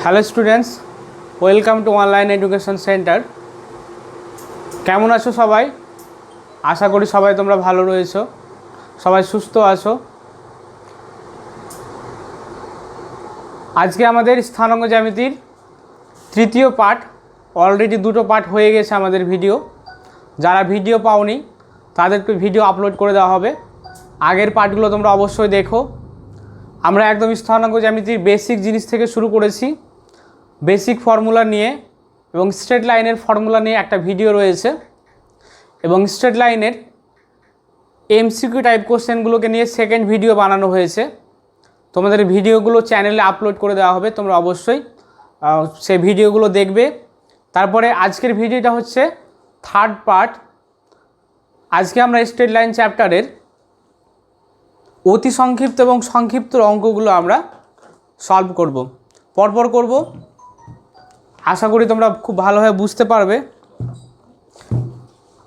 Hello students, welcome to online education centre. কেমন আছো সবাই? আশা করি সবাই তোমরা ভালো রয়েছো, সবাই সুস্থ আছো। আজকে আমাদের স্থানাঙ্ক জ্যামিতির তৃতীয় পার্ট, অলরেডি দুটো পার্ট হয়ে গেছে আমাদের ভিডিও। যারা ভিডিও পাওনি তাদেরকে ভিডিও আপলোড করে দেওয়া হবে। আগের পার্টগুলো তোমরা অবশ্যই দেখো। আমরা একদম স্থানাঙ্ক জ্যামিতির বেসিক জিনিস থেকে শুরু করেছি, বেসিক ফর্মুলা নিয়ে এবং স্ট্রেট লাইনের ফর্মুলা নিয়ে একটা ভিডিও রয়েছে, এবং স্ট্রেট লাইনের এমসিকিউ টাইপ কোশ্চেনগুলোকে নিয়ে সেকেন্ড ভিডিও বানানো হয়েছে। তোমাদের ভিডিওগুলো চ্যানেলে আপলোড করে দেওয়া হবে, তোমরা অবশ্যই সেই ভিডিওগুলো দেখবে। তারপরে আজকের ভিডিওটা হচ্ছে থার্ড পার্ট। আজকে আমরা স্ট্রেট লাইন চ্যাপ্টারের অতি সংক্ষিপ্ত এবং সংক্ষিপ্ত অঙ্কগুলো আমরা সলভ করব, পরপর করব। আশা করি তোমরা খুব ভালোভাবে বুঝতে পারবে।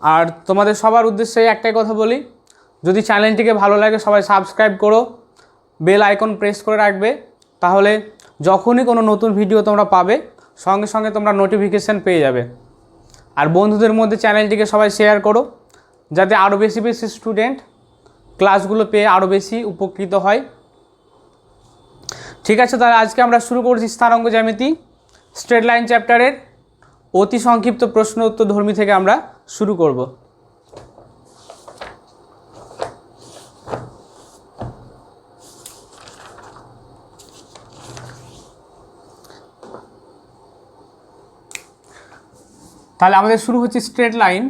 আর তোমাদের সবার উদ্দেশ্যে একটাই কথা বলি, যদি চ্যানেলটিকে ভালো লাগে সবাই সাবস্ক্রাইব করো, বেল আইকন প্রেস করে রাখবে, তাহলে যখনই কোনো নতুন ভিডিও তোমরা পাবে সঙ্গে সঙ্গে তোমরা নোটিফিকেশান পেয়ে যাবে। আর বন্ধুদের মধ্যে চ্যানেলটিকে সবাই শেয়ার করো, যাতে আরও বেশি বেশি স্টুডেন্ট ক্লাসগুলো পেয়ে আরও বেশি উপকৃত হয়। ঠিক আছে, তাহলে আজকে আমরা শুরু করছি স্থানাঙ্ক জ্যামিতি স্ট্রেট লাইন চ্যাপ্টারের অতি সংক্ষিপ্ত প্রশ্ন উত্তরধর্মী থেকে আমরা শুরু করব। তাহলে আমাদের শুরু হচ্ছে straight line.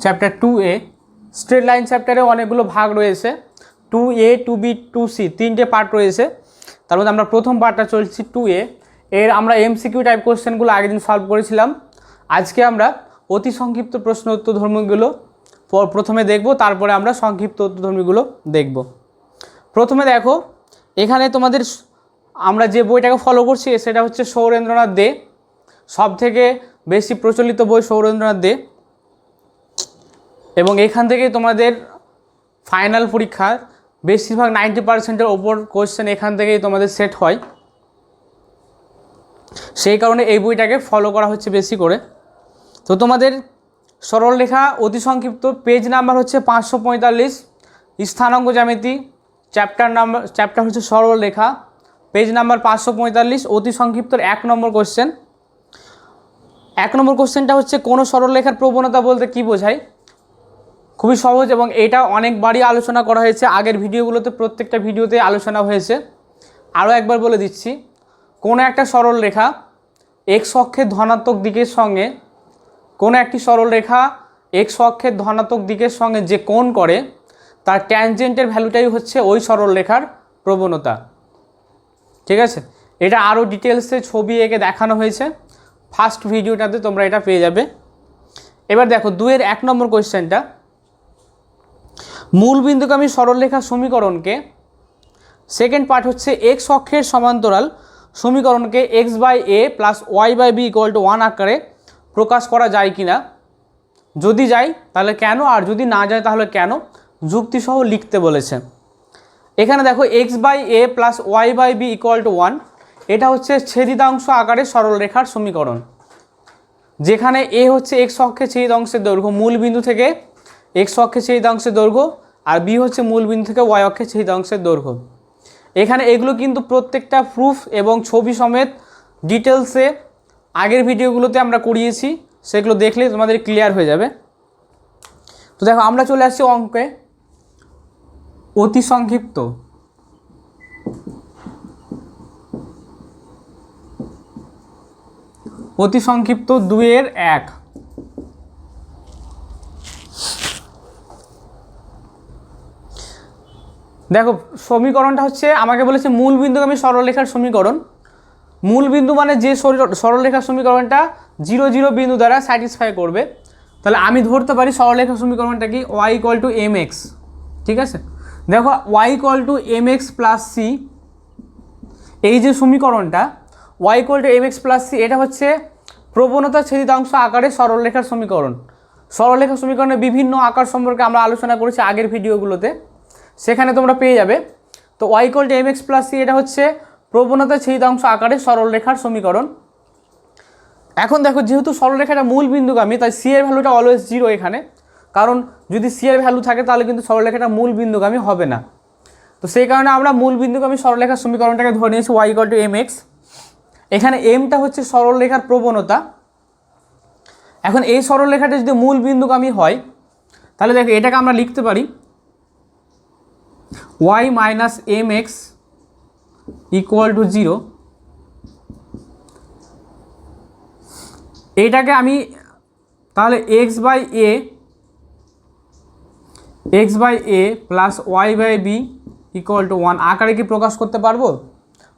Chapter 2A straight line চ্যাপ্টারে অনেকগুলো ভাগ রয়েছে, 2A 2B 2C তিনটে পার্ট রয়েছে। তার মধ্যে আমরা প্রথম পার্টটা চলছি 2A। এর আমরা এমসিকিউ টাইপ কোশ্চেনগুলো আগের দিন সলভ করেছিলাম। আজকে আমরা অতি সংক্ষিপ্ত প্রশ্ন উত্তরধর্মীগুলো প্রথমে দেখব, তারপরে আমরা সংক্ষিপ্ত উত্তরধর্মীগুলো দেখব। প্রথমে দেখো, এখানে তোমাদের আমরা যে বইটাকে ফলো করছি সেটা হচ্ছে সৌরেন্দ্রনাথ দে, সব থেকে বেশি প্রচলিত বই সৌরেন্দ্রনাথ দে, এবং এখান থেকেই তোমাদের ফাইনাল পরীক্ষার বেশিরভাগ 90%-এর ওপর কোশ্চেন এখান থেকেই তোমাদের সেট হয়। সেই কারণে এই বইটাকে ফলো করা হচ্ছে বেশি করে। তো তোমাদের সরলরেখা অতি সংক্ষিপ্ত পেজ নাম্বার হচ্ছে 545, স্থানাঙ্ক জ্যামিতি চ্যাপ্টার হচ্ছে সরলরেখা, পেজ নাম্বার 545, অতি সংক্ষিপ্তর 1 নম্বর কোশ্চেন। 1 নম্বর কোশ্চেনটা হচ্ছে কোনো সরলরেখার প্রবণতা বলতে কী বোঝায়। খুবই সহজ, এবং এটা অনেকবারই আলোচনা করা হয়েছে, আগের ভিডিওগুলোতে প্রত্যেকটা ভিডিওতে আলোচনা হয়েছে। আরও একবার বলে দিচ্ছি, কোনো একটা সরলরেখা এক্স অক্ষের ধনাত্মক দিকের সঙ্গে, কোনো একটি সরলরেখা এক্স অক্ষের ধনাত্মক দিকের সঙ্গে যে কোণ করে তার ট্যানজেন্টের ভ্যালুটাই হচ্ছে ওই সরলরেখার প্রবণতা। ঠিক আছে, এটা আরও ডিটেলসে ছবি এঁকে দেখানো হয়েছে, ফার্স্ট ভিডিওটাতে তোমরা এটা পেয়ে যাবে। এবার দেখো 2-এর 1 নম্বর কোয়েশ্চেনটা, মূলবিন্দুগামী সরলরেখার সমীকরণকে, সেকেন্ড পার্ট হচ্ছে এক্স অক্ষের সমান্তরাল সমীকরণকে x/a + y/b = 1 আকারে প্রকাশ করা যায় কি না, যদি যায় তাহলে কেন, আর যদি না যায় তাহলে কেন, যুক্তিসহ লিখতে বলেছে। এখানে দেখো x/a + y/b = 1, এটা হচ্ছে ছেদিতাংশ আকারে সরলরেখার সমীকরণ, যেখানে a হচ্ছে x অক্ষে ছেদিতাংশের দৈর্ঘ্য, মূল বিন্দু থেকে x অক্ষে ছেদিতাংশের দৈর্ঘ্য, আর b হচ্ছে মূল বিন্দু থেকে y অক্ষে ছেদিতাংশের দৈর্ঘ্য। এখানে এগুলো কিন্তু প্রত্যেকটা প্রুফ এবং ছবি সমেত ডিটেলসে আগের ভিডিওগুলোতে আমরা করিয়েছি, সেগুলো দেখলে তোমাদের ক্লিয়ার হয়ে যাবে। তো দেখো আমরা চলে আসছি অঙ্কে অতি সংক্ষিপ্ত। অতি সংক্ষিপ্ত 2-এর 1। দেখো সমীকরণটা হচ্ছে, আমাকে বলেছে মূল বিন্দুগামী সরলরেখার সমীকরণ। মূল বিন্দু মানে যে সরলরেখার সমীকরণটা 0 0 বিন্দু দ্বারা স্যাটিসফাই করবে। তাহলে আমি ধরতে পারি সরলরেখার সমীকরণটা কি y = mx, ঠিক আছে। দেখো y equal to m x plus c, এই যে সমীকরণটা y equal to m x plus c, এটা হচ্ছে প্রবণতা ছেদিতাংশ আকারে সরলরেখার সমীকরণ। সরলরেখার সমীকরণের বিভিন্ন আকার সম্পর্কে আমরা আলোচনা করেছি আগের ভিডিওগুলোতে, সেখানে তোমরা পেয়ে যাবে। তো y equal to m x plus c এটা হচ্ছে প্রবণতা ছেদিতাংশ আকারে সরলরেখার সমীকরণ। এখন দেখো যেহেতু সরলরেখাটা মূল বিন্দুগামী, তাই সি এর ভ্যালুটা অলওয়েজ 0 এখানে, কারণ যদি সি এর ভ্যালু থাকে তাহলে কিন্তু সরলরেখাটা মূল বিন্দুগামী হবে না। তো সেই কারণে আমরা মূল বিন্দুগামী সরলরেখার সমীকরণটাকে ধরে নিয়েছি y equal to m x. এখানে এমটা হচ্ছে সরলরেখার প্রবণতা। এখন এই সরলরেখাটা যদি মূল বিন্দুগামী হয় তাহলে দেখো এটাকে আমরা লিখতে পারি Y minus m x equal to 0। এইটাকে আমি তাহলে x by a plus y by b equal to 1 আকারে কি প্রকাশ করতে পারবো?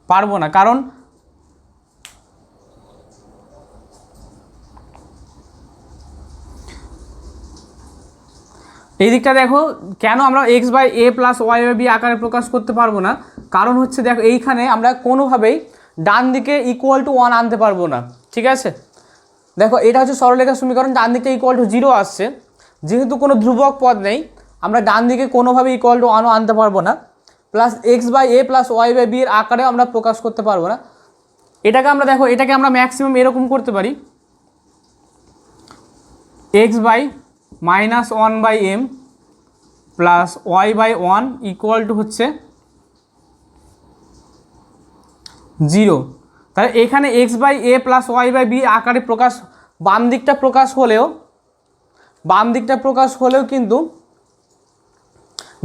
পারবো না, কারণ এই দিকটা দেখো কেন আমরা x by a plus y by b আকারে প্রকাশ করতে পারবো না, কারণ হচ্ছে দেখো এইখানে আমরা কোনোভাবেই ডান দিকে ইকুয়াল টু 1 আনতে পারবো না। ঠিক আছে, দেখো এটা হচ্ছে সরলরেখার সমীকরণ, ডান দিকে ইকুয়াল টু 0 আসছে, যেহেতু কোনো ধ্রুবক পদ নেই আমরা ডান দিকে কোনোভাবে ইকুয়াল টু 1ও আনতে পারবো না, plus x by a plus y by b এর আকারে আমরা প্রকাশ করতে পারবো না। এটাকে আমরা দেখো এটাকে আমরা ম্যাক্সিমাম এরকম করতে পারি x by minus 1 by m plus y by 1 equal to হচ্ছে 0। তাহলে এখানে x by a plus y by b আকারে প্রকাশ বাম দিকটা প্রকাশ হলেও কিন্তু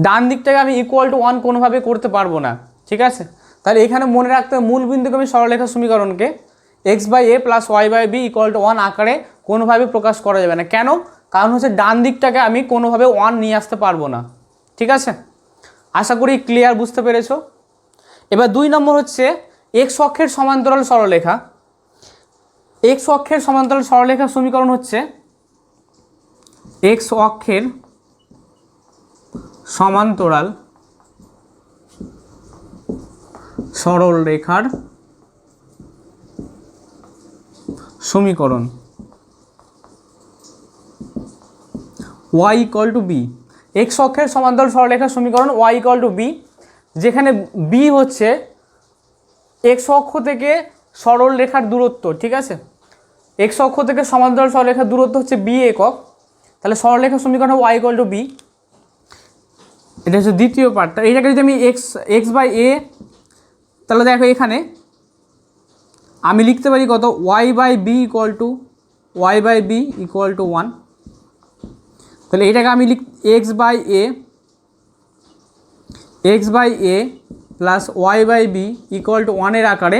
ডান দিকটাকে আমি ইকুয়াল টু 1 কোনোভাবে করতে পারবো না। ঠিক আছে, তাহলে এখানে মনে রাখতে হবে মূল বিন্দুগামী সরলরেখার সমীকরণকে x by a plus y by b equal to 1 আকারে কোনোভাবে প্রকাশ করা যাবে না। কেন? কারণ হচ্ছে ডান দিকটাকে আমি কোনোভাবে 1 নিয়ে আসতে পারবো না। ঠিক আছে, আশা করি ক্লিয়ার, বুঝতে পেরেছো। এবার 2 নম্বর হচ্ছে এক্স অক্ষের সমান্তরাল সরলরেখা। এক্স অক্ষের সমান্তরাল সরলরেখার সমীকরণ হচ্ছে এক্স অক্ষের সমান্তরাল সরলরেখার সমীকরণ y equal to b. X অক্ষের সমান্তরাল সরলরেখার সমীকরণ y ইকুয়াল টু বি, যেখানে b হচ্ছে এক্স অক্ষ থেকে সরল রেখার দূরত্ব। ঠিক আছে, এক্স অক্ষ থেকে সমান্তরাল সরলরেখার দূরত্ব হচ্ছে b একক, তাহলে সরলরেখার সমীকরণ y ইকুয়াল টু বি। এটা হচ্ছে দ্বিতীয় পার্টটা। এইটাকে যদি আমি এক্স বাই এ, তাহলে দেখো এখানে আমি লিখতে পারি কত y by b equal to 1। তাহলে এটাকে আমি x by a plus y by b equal to 1 এর আকারে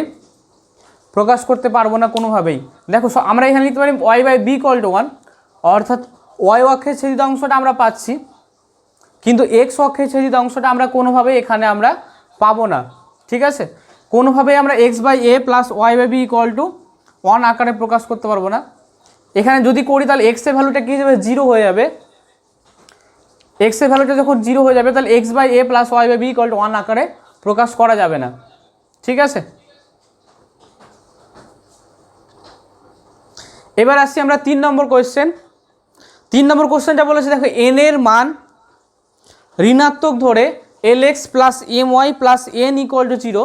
প্রকাশ করতে পারবো না কোনোভাবেই। দেখো আমরা এখানে লিখতে পারি y by b equal to 1, অর্থাৎ ওয়াই অক্ষের ছেদিত অংশটা আমরা পাচ্ছি, কিন্তু এক্স অক্ষের ছেদিত অংশটা আমরা কোনোভাবেই এখানে আমরা পাবো না। ঠিক আছে, কোনোভাবেই আমরা x by a plus y by b equal to 1 আকারে প্রকাশ করতে পারবো না। এখানে যদি করি তাহলে এক্সের ভ্যালুটা কী যাবে? 0 হয়ে যাবে। এক্সের ভ্যালুটা যখন 0 হয়ে যাবে তাহলে x by a plus y by b equal to 1 আকারে প্রকাশ করা যাবে না। ঠিক আছে, এবার আসছি আমরা 3 নম্বর কোয়েশ্চেন। 3 নম্বর কোয়েশ্চেনটা বলেছে দেখো এন এর মান ঋণাত্মক ধরে L X plus M Y plus N equal to 0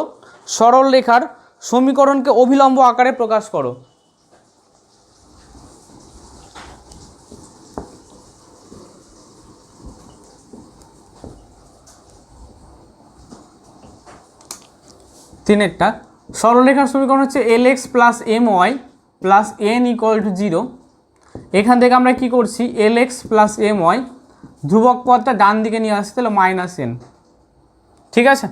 সরল রেখার সমীকরণকে অভিলম্ব আকারে প্রকাশ করো। তিনেরটা সরলরেখার সমীকরণ হচ্ছে L X plus M Y plus N equal to 0। এখান থেকে আমরা কি করছি L X plus M Y ধ্রুবক পদটা ডান দিকে নিয়ে আসতে হলো মাইনাস এন। ঠিক আছে,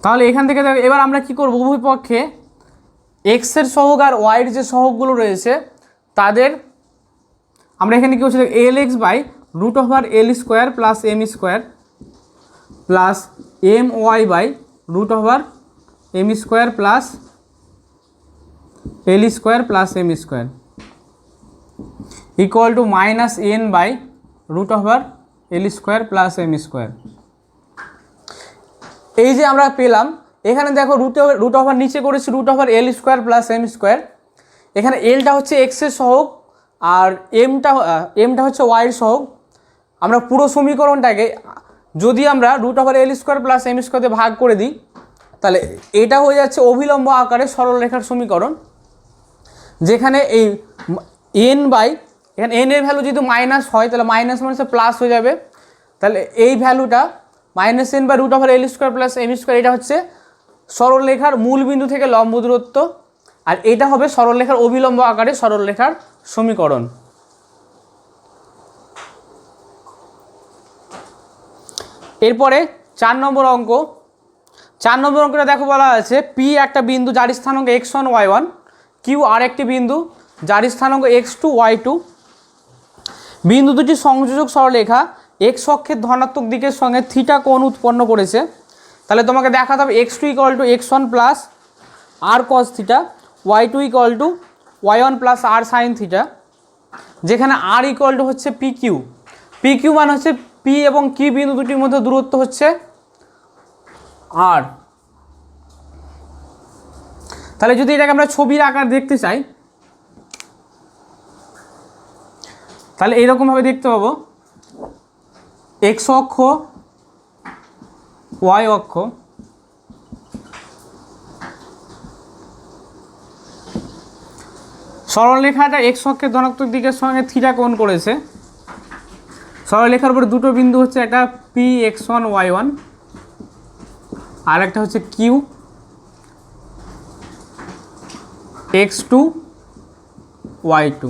তাহলে এখান থেকে এবার আমরা কি করব, উভয় পক্ষে এক্সের সহগ আর ওয়াইয়ের যে সহগগুলো রয়েছে তাদের আমরা এখানে কী করছি L X by root over L square plus M square plus M Y by root over M square plus L square plus M square equal to minus N by root over L square plus M square. এই যে আমরা পেলাম, এখানে দেখো root over নিচে করেছি root over এল square plus M square. এখানে এলটা হচ্ছে এক্সের সহগ আর এমটা হচ্ছে ওয়াইয়ের সহগ। আমরা পুরো সমীকরণটাকে যদি আমরা রুট ওভার এল স্কোয়ার প্লাস এম স্কোয়ার দিয়ে ভাগ করে দিই, তাহলে এটা হয়ে যাচ্ছে অভিলম্ব আকারে সরলরেখার সমীকরণ, যেখানে এই এন বাই এখানে এন এর ভ্যালু যদি মাইনাস হয় তাহলে মাইনাস মাইনাসে প্লাস হয়ে যাবে। তাহলে এই ভ্যালুটা minus N by root over L square plus M square, এটা হচ্ছে সরলরেখার মূল বিন্দু থেকে লম্ব দূরত্ব, আর এটা হবে সরলরেখার অভিলম্ব আকারে সরলরেখার সমীকরণ। এরপরে 4 নম্বর অঙ্ক। 4 নম্বর অঙ্কটা দেখো বলা আছে পি একটা বিন্দু যার স্থানাঙ্ক x1 y1, কিউ আর একটি বিন্দু যার স্থানাঙ্ক x2 y2। বিন্দু দুটি সংযোজক সরলরেখা এক্স অক্ষের ধনাত্মক দিকের সঙ্গে থিটা কোণ উৎপন্ন করেছে। তাহলে তোমাকে দেখাতে হবে x2 = x1 plus R cos theta, y2 = y1 plus R sine theta, যেখানে r হচ্ছে PQ। PQ মানে হচ্ছে P এবং Q বিন্দু দুটির মধ্যে দূরত্ব হচ্ছে r। তাহলে যদি এটাকে আমরা ছবির আকার দেখতে চাই, তাহলে এইরকমভাবে দেখতে পাবো, এক্স অক্ষ ওয়াই অক্ষ, সরলরেখাটা এক্স অক্ষের ধনাত্মক দিকের সঙ্গে থিটা কোণ করেছে। সরলরেখার উপরে দুটো বিন্দু হচ্ছে, একটা পি x1 y1 আর একটা হচ্ছে কিউ x2 y2।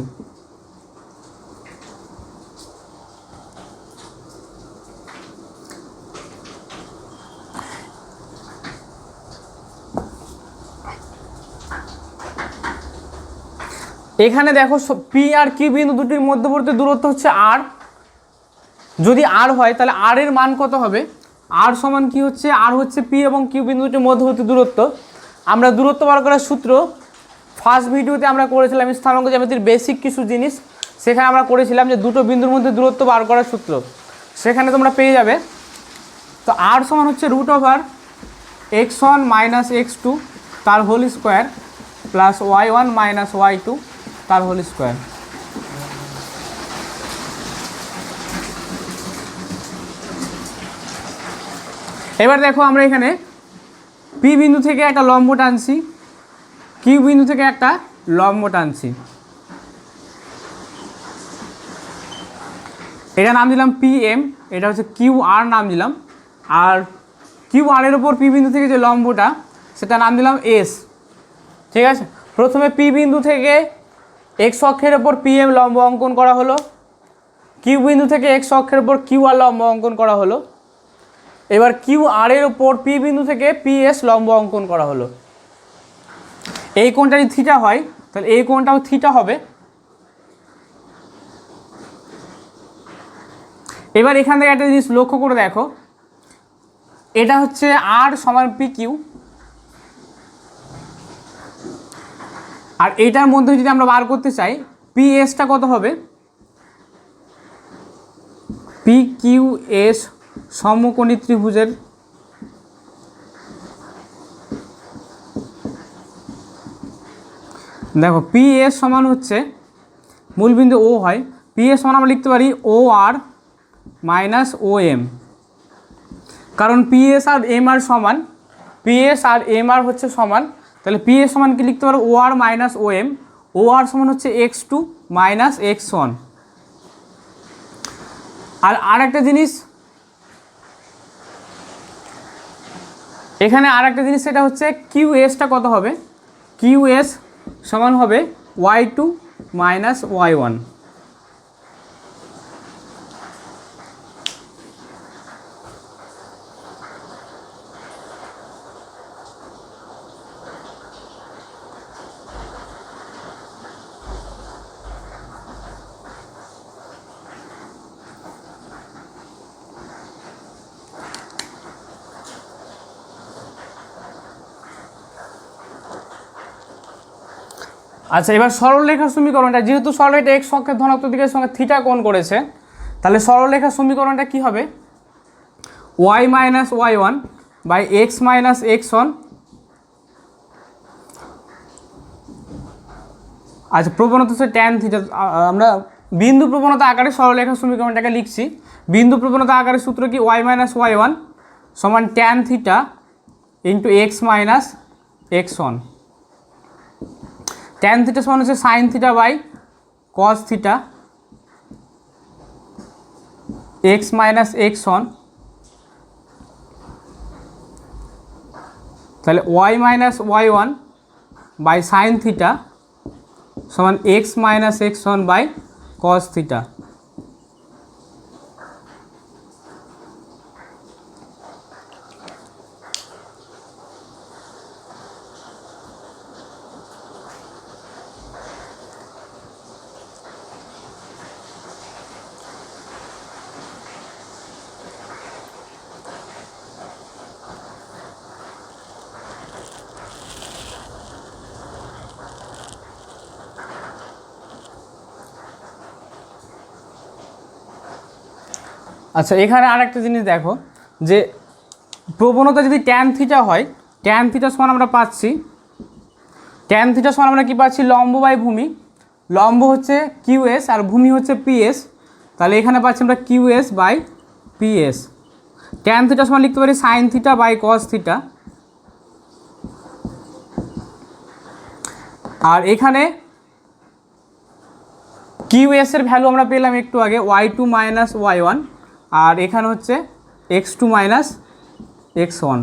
এখানে দেখো পি আর কিউ বিন্দু দুটির মধ্যবর্তী দূরত্ব হচ্ছে আর। যদি আর হয় তাহলে আর এর মান কত হবে? আর সমান কি হচ্ছে? আর হচ্ছে পি এবং কিউ বিন্দু দুটির মধ্যবর্তী দূরত্ব। আমরা দূরত্ব বার করার সূত্র ফার্স্ট ভিডিওতে আমরা করেছিলাম স্থানাঙ্ক জ্যামিতির বেসিক কিছু জিনিস, সেখানে আমরা করেছিলাম যে দুটো বিন্দুর মধ্যে দূরত্ব বার করার সূত্র, সেখানে তোমরা পেয়ে যাবে। তো আর সমান হচ্ছে root over x1 minus x2 তার whole square plus y1 minus y2 তার হোল স্কোয়ার। এবার দেখো আমরা এখানে পি বিন্দু থেকে একটা লম্ব টানছি, কিউ বিন্দু থেকে একটা লম্ব টানছি। এটা নাম দিলাম পি এম, এটা হচ্ছে কিউ আর নাম দিলাম, আর কিউ আর এর ওপর পি বিন্দু থেকে যে লম্বটা সেটা নাম দিলাম এস। ঠিক আছে, প্রথমে পি বিন্দু থেকে এক্স অক্ষের ওপর পি এম লম্ব অঙ্কন করা হলো, কিউ বিন্দু থেকে এক্স অক্ষের ওপর কিউ আর লম্ব অঙ্কন করা হলো। এবার কিউ আর এর ওপর পি বিন্দু থেকে পি এস লম্ব অঙ্কন করা হলো। এই কোণটা যদি থিটা হয় তাহলে এই কোণটাও থিটা হবে। এবার এখান থেকে একটা জিনিস লক্ষ্য করে দেখো, এটা হচ্ছে আর সমান পি কিউ, আর এইটার মধ্যে যদি আমরা বার করতে চাই পি এসটা কত হবে? পি কিউ এস সমকোণী ত্রিভুজের দেখো পি এস সমান হচ্ছে মূলবিন্দু ও হয়, পি এস সমান আমরা লিখতে পারি ও আর মাইনাস ও এম, কারণ পি এস আর এম আর সমান, পি এস আর এম আর হচ্ছে সমান, তাহলে পি এস সমান কি লিখতে পারো? ও আর মাইনাস ও এম। ও আর সমান হচ্ছে x2 মাইনাস x1। আর একটা জিনিস এখানে, আর একটা জিনিস সেটা হচ্ছে কিউ এসটা কত হবে? কিউ এস সমান হবে y2 মাইনাস y1। আচ্ছা, এবার সরলরেখার সমীকরণটা, যেহেতু সরলরেখা এক্স অক্ষের ধনাত্মক দিকের সঙ্গে থিটা কোণ করেছে, তাহলে সরলরেখা সমীকরণটা কি হবে, y minus Y one by x minus x one. আচ্ছা, প্রবণতা হচ্ছে ট্যান থিটা। আমরা বিন্দু প্রবণতা আকারে সরলরেখা সমীকরণটাকে লিখছি। বিন্দু প্রবণতা আকারে সূত্র কি, y মাইনাস ওয়াই ওয়ান সমান tan theta into X minus x one. Tan theta সমান হচ্ছে sine theta by cos theta X minus x one. তাহলে Y minus Y one by sine theta সমান X minus x one by cos theta. আচ্ছা, এখানে আরেকটা জিনিস দেখো, যে প্রবণতা যদি ট্যান থিটা হয়, ট্যান থিটা সমান আমরা পাচ্ছি, ট্যান থিটা সমান আমরা কী পাচ্ছি, লম্ব বাই ভূমি। লম্ব হচ্ছে কিউএস আর ভূমি হচ্ছে পিএস। তাহলে এখানে পাচ্ছি আমরা QS by PS. Tan theta সমান লিখতে পারি sine theta by cos theta. আর এখানে কিউএস এর ভ্যালু আমরা পেলাম একটু আগে, Y two minus Y one, আর এখানে হচ্ছে X two minus x one.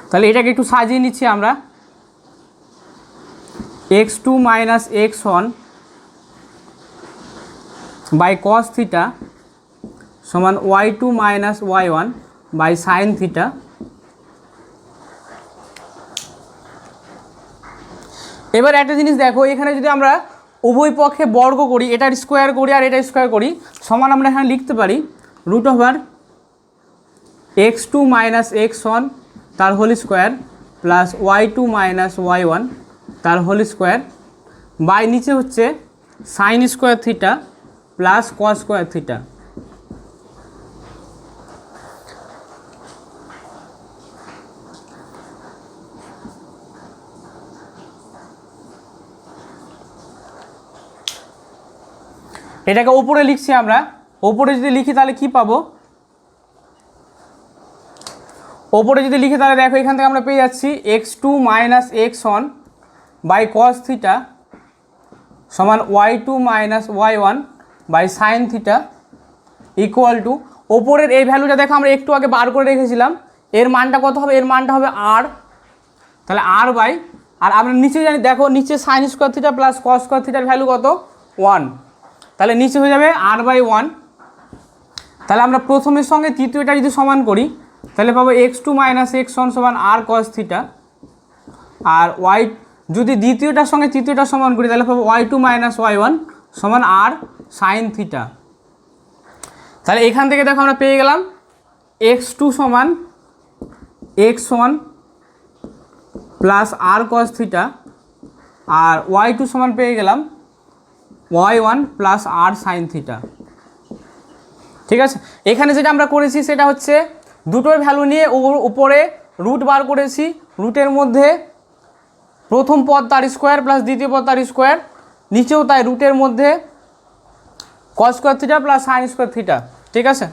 তাহলে এটাকে একটু সাজিয়ে নিচ্ছি আমরা, X two minus x one by cos theta সমান Y two minus Y one by sine theta. এবার একটা জিনিস দেখো, এখানে যদি আমরা উভয় পক্ষে বর্গ করি, এটার স্কোয়ার করি আর এটা স্কোয়ার করি, সমান আমরা এখানে লিখতে পারি root over X two minus x one তার whole square plus Y two minus Y one তার হোল স্কোয়ার বাই নিচে হচ্ছে sine square theta plus cos square theta. এটাকে ওপরে লিখছি আমরা, ওপরে যদি লিখি তাহলে কি পাবো, ওপরে যদি লিখি তাহলে দেখো এখান থেকে আমরা পেয়ে যাচ্ছি X two minus x one by cos theta সমান Y two minus Y one by sine theta equal to, ওপরের এই ভ্যালুটা দেখো আমরা একটু আগে বার করে রেখেছিলাম, এর মানটা কত হবে, এর মানটা হবে আর, তাহলে আর বাই, আর আমরা নিচে জানি দেখো নিচে sign square theta plus cos square থিটার ভ্যালু কত, ওয়ান, তাহলে নিচে হয়ে যাবে আর বাই ওয়ান। তাহলে আমরা প্রথমের সঙ্গে তৃতীয়টা যদি সমান করি তাহলে পাবো x two minus x one সমান আর কস থিটা, আর ওয়াই যদি দ্বিতীয়টার সঙ্গে তৃতীয়টা সমান করি তাহলে পাবো y two minus Y one সমান আর সাইন থিটা। তাহলে এখান থেকে দেখো আমরা পেয়ে গেলাম এক্স টু সমান x one plus R cos theta, আর ওয়াই টু সমান পেয়ে গেলাম Y one plus R sine theta. ঠিক আছে, এখানে যেটা আমরা করেছি সেটা হচ্ছে দুটোর ভ্যালু নিয়ে উপরে রুট বার করেছি, রুটের মধ্যে প্রথম পদ তার স্কোয়ার প্লাস দ্বিতীয় পদ তার স্কোয়ার, নিচেও তাই রুটের মধ্যে কস square theta plus sign square theta. ঠিক আছে,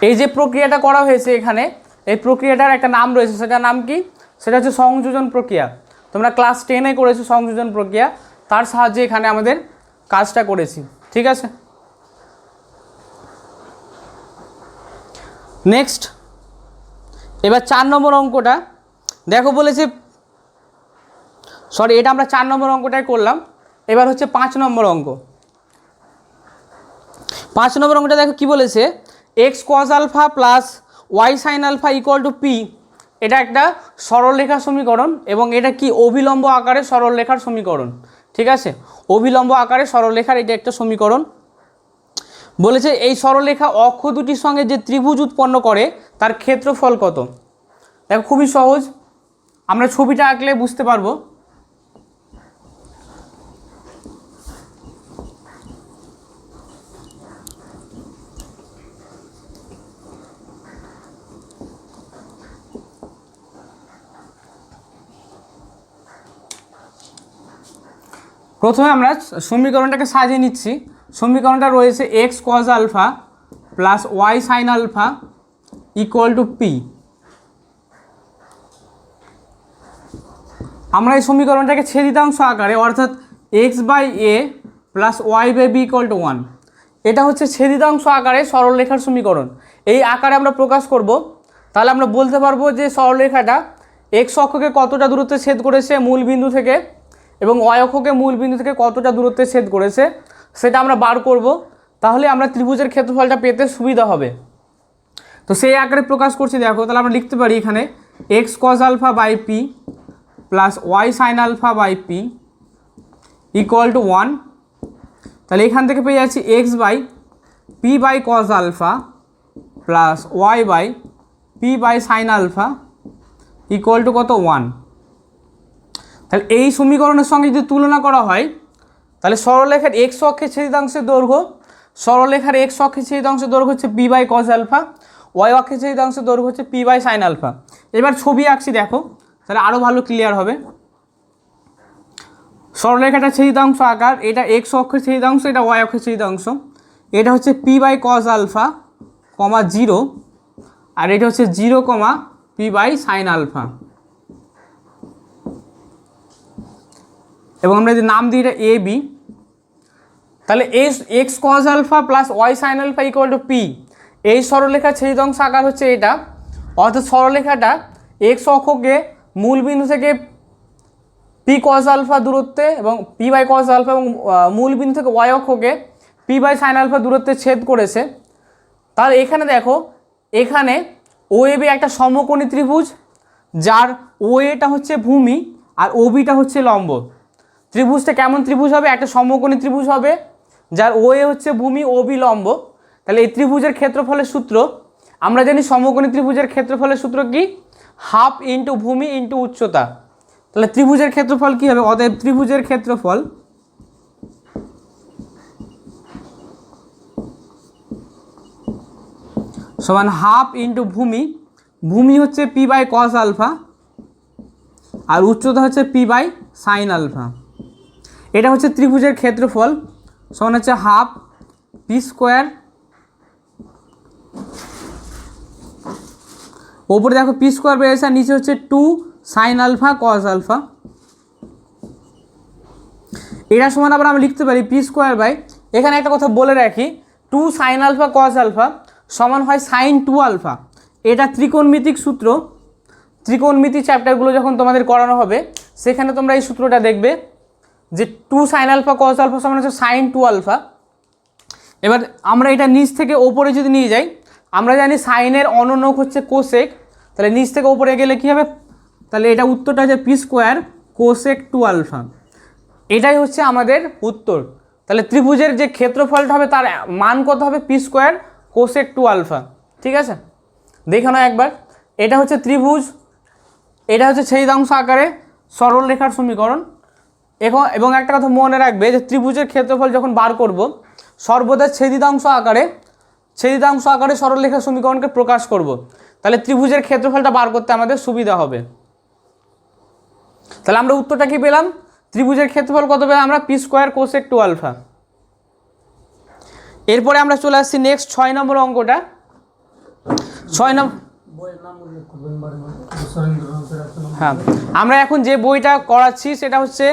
এই যে প্রক্রিয়াটা করা হয়েছে এখানে, এই প্রক্রিয়াটার একটা নাম রয়েছে, সেটার নাম কি, সেটা হচ্ছে সংযোজন প্রক্রিয়া। তোমরা ক্লাস 10-এ করেছো সংযোজন প্রক্রিয়া, তার সাহায্যে এখানে আমাদের কাজটা করেছি। ঠিক আছে, নেক্সট এবার 4 নম্বর অঙ্কটা দেখো, বলেছে সরি এটা আমরা 4 নম্বর অঙ্কটাই করলাম, এবার হচ্ছে 5 নম্বর অঙ্ক। 5 নম্বর অঙ্কটা দেখো কি বলেছে, x cos alpha plus y sine alpha equal to p, এটা একটা সরলরেখার সমীকরণ এবং এটা কি অভিলম্ব আকারে সরলরেখার সমীকরণ। ঠিক আছে, অভিলম্ব আকারে সরলরেখার এটা একটা সমীকরণ। বলেছে এই সরলরেখা অক্ষ দুটির সঙ্গে যে ত্রিভুজ উৎপন্ন করে তার ক্ষেত্রফল কত। দেখো খুবই সহজ, আমরা ছবিটা আঁকলে বুঝতে পারবো। প্রথমে আমরা সমীকরণটাকে সাজিয়ে নিচ্ছি। সমীকরণটা রয়েছে x cos alpha plus y sine alpha equal to p. আমরা এই সমীকরণটাকে ছেদিতাংশ আকারে অর্থাৎ x by a plus y by b equal to 1, এটা হচ্ছে ছেদিতাংশ আকারে সরলরেখার সমীকরণ। এই আকারে আমরা প্রকাশ করব, তাহলে আমরা বলতে পারবো যে সরলরেখাটা এক্স অক্ষকে কতটা দূরত্বে ছেদ করেছে মূল বিন্দু থেকে এবং ওয়াই অক্ষকে মূল বিন্দু থেকে কতটা দূরত্বে ছেদ করেছে সেটা আমরা বার করব, তাহলে আমরা ত্রিভুজের ক্ষেত্রফলটা পেতে সুবিধা হবে। তো সেই আকারে প্রকাশ করছি দেখো, তাহলে আমরা লিখতে পারি এখানে x cos alpha by p plus y sine alpha by p equal to 1। তাহলে এখান থেকে পেয়ে যাচ্ছি x by p by cos alpha plus y by p by sine alpha equal to কত 1। তাহলে এই সমীকরণের সঙ্গে যদি তুলনা করা হয় তাহলে সরলরেখার এক্স অক্ষের ছেদিতাংশের দৈর্ঘ্য, সরলরেখার এক্স অক্ষের ছেদিতাংশের দৈর্ঘ্য হচ্ছে p by cos alpha, y অক্ষের ছেদিতাংশের দৈর্ঘ্য হচ্ছে পি বাই সাইন আলফা। এবার ছবি আঁকছি দেখো, তাহলে আরও ভালো ক্লিয়ার হবে। সরলরেখাটা ছেদিতাংশ আকার, এটা এক্স অক্ষের ছেদিতাংশ, এটা ওয়াই অক্ষের ছেদিতাংশ, এটা হচ্ছে p by cos alpha comma 0, আর এটা হচ্ছে 0 কমা পি বাই সাইন আলফা। এবং আমরা যদি নাম দিই এটা এ বি, তাহলে x cos alpha plus y sine alpha equal to p, এই সরলরেখার ছেদিতাংশ আকার হচ্ছে এটা। অর্থাৎ সরলরেখাটা এক্স অক্ষকে মূল বিন্দু থেকে পি কজ আলফা দূরত্বে এবং পি বাই কজ আলফা এবং মূল বিন্দু থেকে ওয়াই অক্ষকে পি বাই সাইন আলফা দূরত্বে ছেদ করেছে। তাহলে এখানে দেখো, এখানে ও এ বি একটা সমকোণী ত্রিভুজ, যার ও এটা হচ্ছে ভূমি আর ও বিটা হচ্ছে লম্ব। ত্রিভুজটা কেমন ত্রিভুজ হবে? একটা সমকোণী ত্রিভুজ হবে, যার ও এ হচ্ছে ভূমি, ও বি লম্ব। তাহলে এই ত্রিভুজের ক্ষেত্রফলের সূত্র আমরা জানি, সমকোণী ত্রিভুজের ক্ষেত্রফলের সূত্র কি? হাফ ইন্টু ভূমি ইন্টু উচ্চতা। তাহলে ত্রিভুজের ক্ষেত্রফল কি হবে? অতএব ত্রিভুজের ক্ষেত্রফল সমান হাফ ইন্টু ভূমি, ভূমি হচ্ছে পি বাই কজ আলফা আর উচ্চতা হচ্ছে পি বাই সাইন আলফা। এটা হচ্ছে ত্রিভুজের ক্ষেত্রফল সমান হচ্ছে হাফ পি স্কোয়ার, ওপরে দেখো পি স্কোয়ার বেড়েছে আর নিচে হচ্ছে 2 সাইন আলফা কজ আলফা। এটা সমান আবার আমরা লিখতে পারি পি স্কোয়ার বাই, এখানে একটা কথা বলে রাখি, 2 সাইন আলফা কজ আলফা সমান হয় সাইন 2 আলফা। এটা ত্রিকোণমিতিক সূত্র, ত্রিকোণমিতি চ্যাপ্টারগুলো যখন তোমাদের করানো হবে সেখানে তোমরা এই সূত্রটা দেখবে যে 2 সাইন আলফা কজ আলফা সমান হচ্ছে সাইন 2 আলফা। এবার আমরা এটা নিচ থেকে ওপরে যদি নিয়ে যাই, আমরা জানি সাইনের অনন্যক হচ্ছে কোসেক, তাহলে নিচ থেকে ওপরে গেলে কী হবে? তাহলে এটা উত্তরটা হচ্ছে পি স্কোয়ার কোসেক 2 আলফা। এটাই হচ্ছে আমাদের উত্তর। তাহলে ত্রিভুজের যে ক্ষেত্রফলটা হবে তার মান কত হবে? P square cosec 2 alpha. ঠিক আছে, দেখে নাও একবার। এটা হচ্ছে ত্রিভুজ, এটা হচ্ছে ছেদিতাংশ আকারে সরলরেখার সমীকরণ। এবং একটা কথা মনে রাখবে যে ত্রিভুজের ক্ষেত্রফল যখন বার করব সর্বদা ছেদিতাংশ আকারে সরলরেখার সমীকরণকে প্রকাশ করব, তাহলে ত্রিভুজের ক্ষেত্রফলটা বার করতে আমাদের সুবিধা হবে। তাহলে আমরা উত্তরটা কি পেলাম? ত্রিভুজের ক্ষেত্রফল কত পেলাম আমরা? P square cosec 2 alpha. এরপরে আমরা চলে আসছি নেক্সট 6 নম্বর অঙ্কটা। 6 নম্বর, হ্যাঁ, আমরা এখন যে বইটা করাচ্ছি সেটা হচ্ছে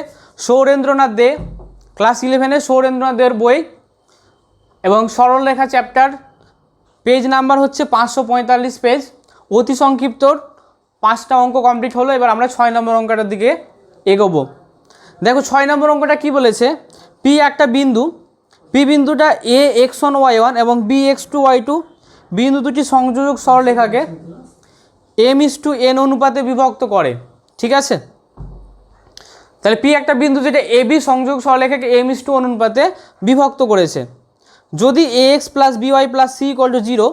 সৌরেন্দ্রনাথ দে, ক্লাস 11-এ সৌরেন্দ্রনাথ দের বই, এবং সরলরেখা চ্যাপ্টার, পেজ নাম্বার হচ্ছে 545 পেজ। অতি সংক্ষিপ্ত 5টা অঙ্ক কমপ্লিট হলো। এবার আমরা 6 নম্বর অঙ্কটার দিকে এগোবো। দেখো 6 নম্বর অঙ্কটা কি বলেছে? পি একটা বিন্দু, পি বিন্দুটা এ x1 y1 এবং বি x2 y2 বিন্দু দুটি সংযোজক সরলরেখাকে m:n অনুপাতে বিভক্ত করে। ঠিক আছে, তাহলে পি একটা বিন্দু যেটা এ বি সংযোজক সরলরেখাকে m:n অনুপাতে বিভক্ত করেছে। যদি ax plus by plus c = 0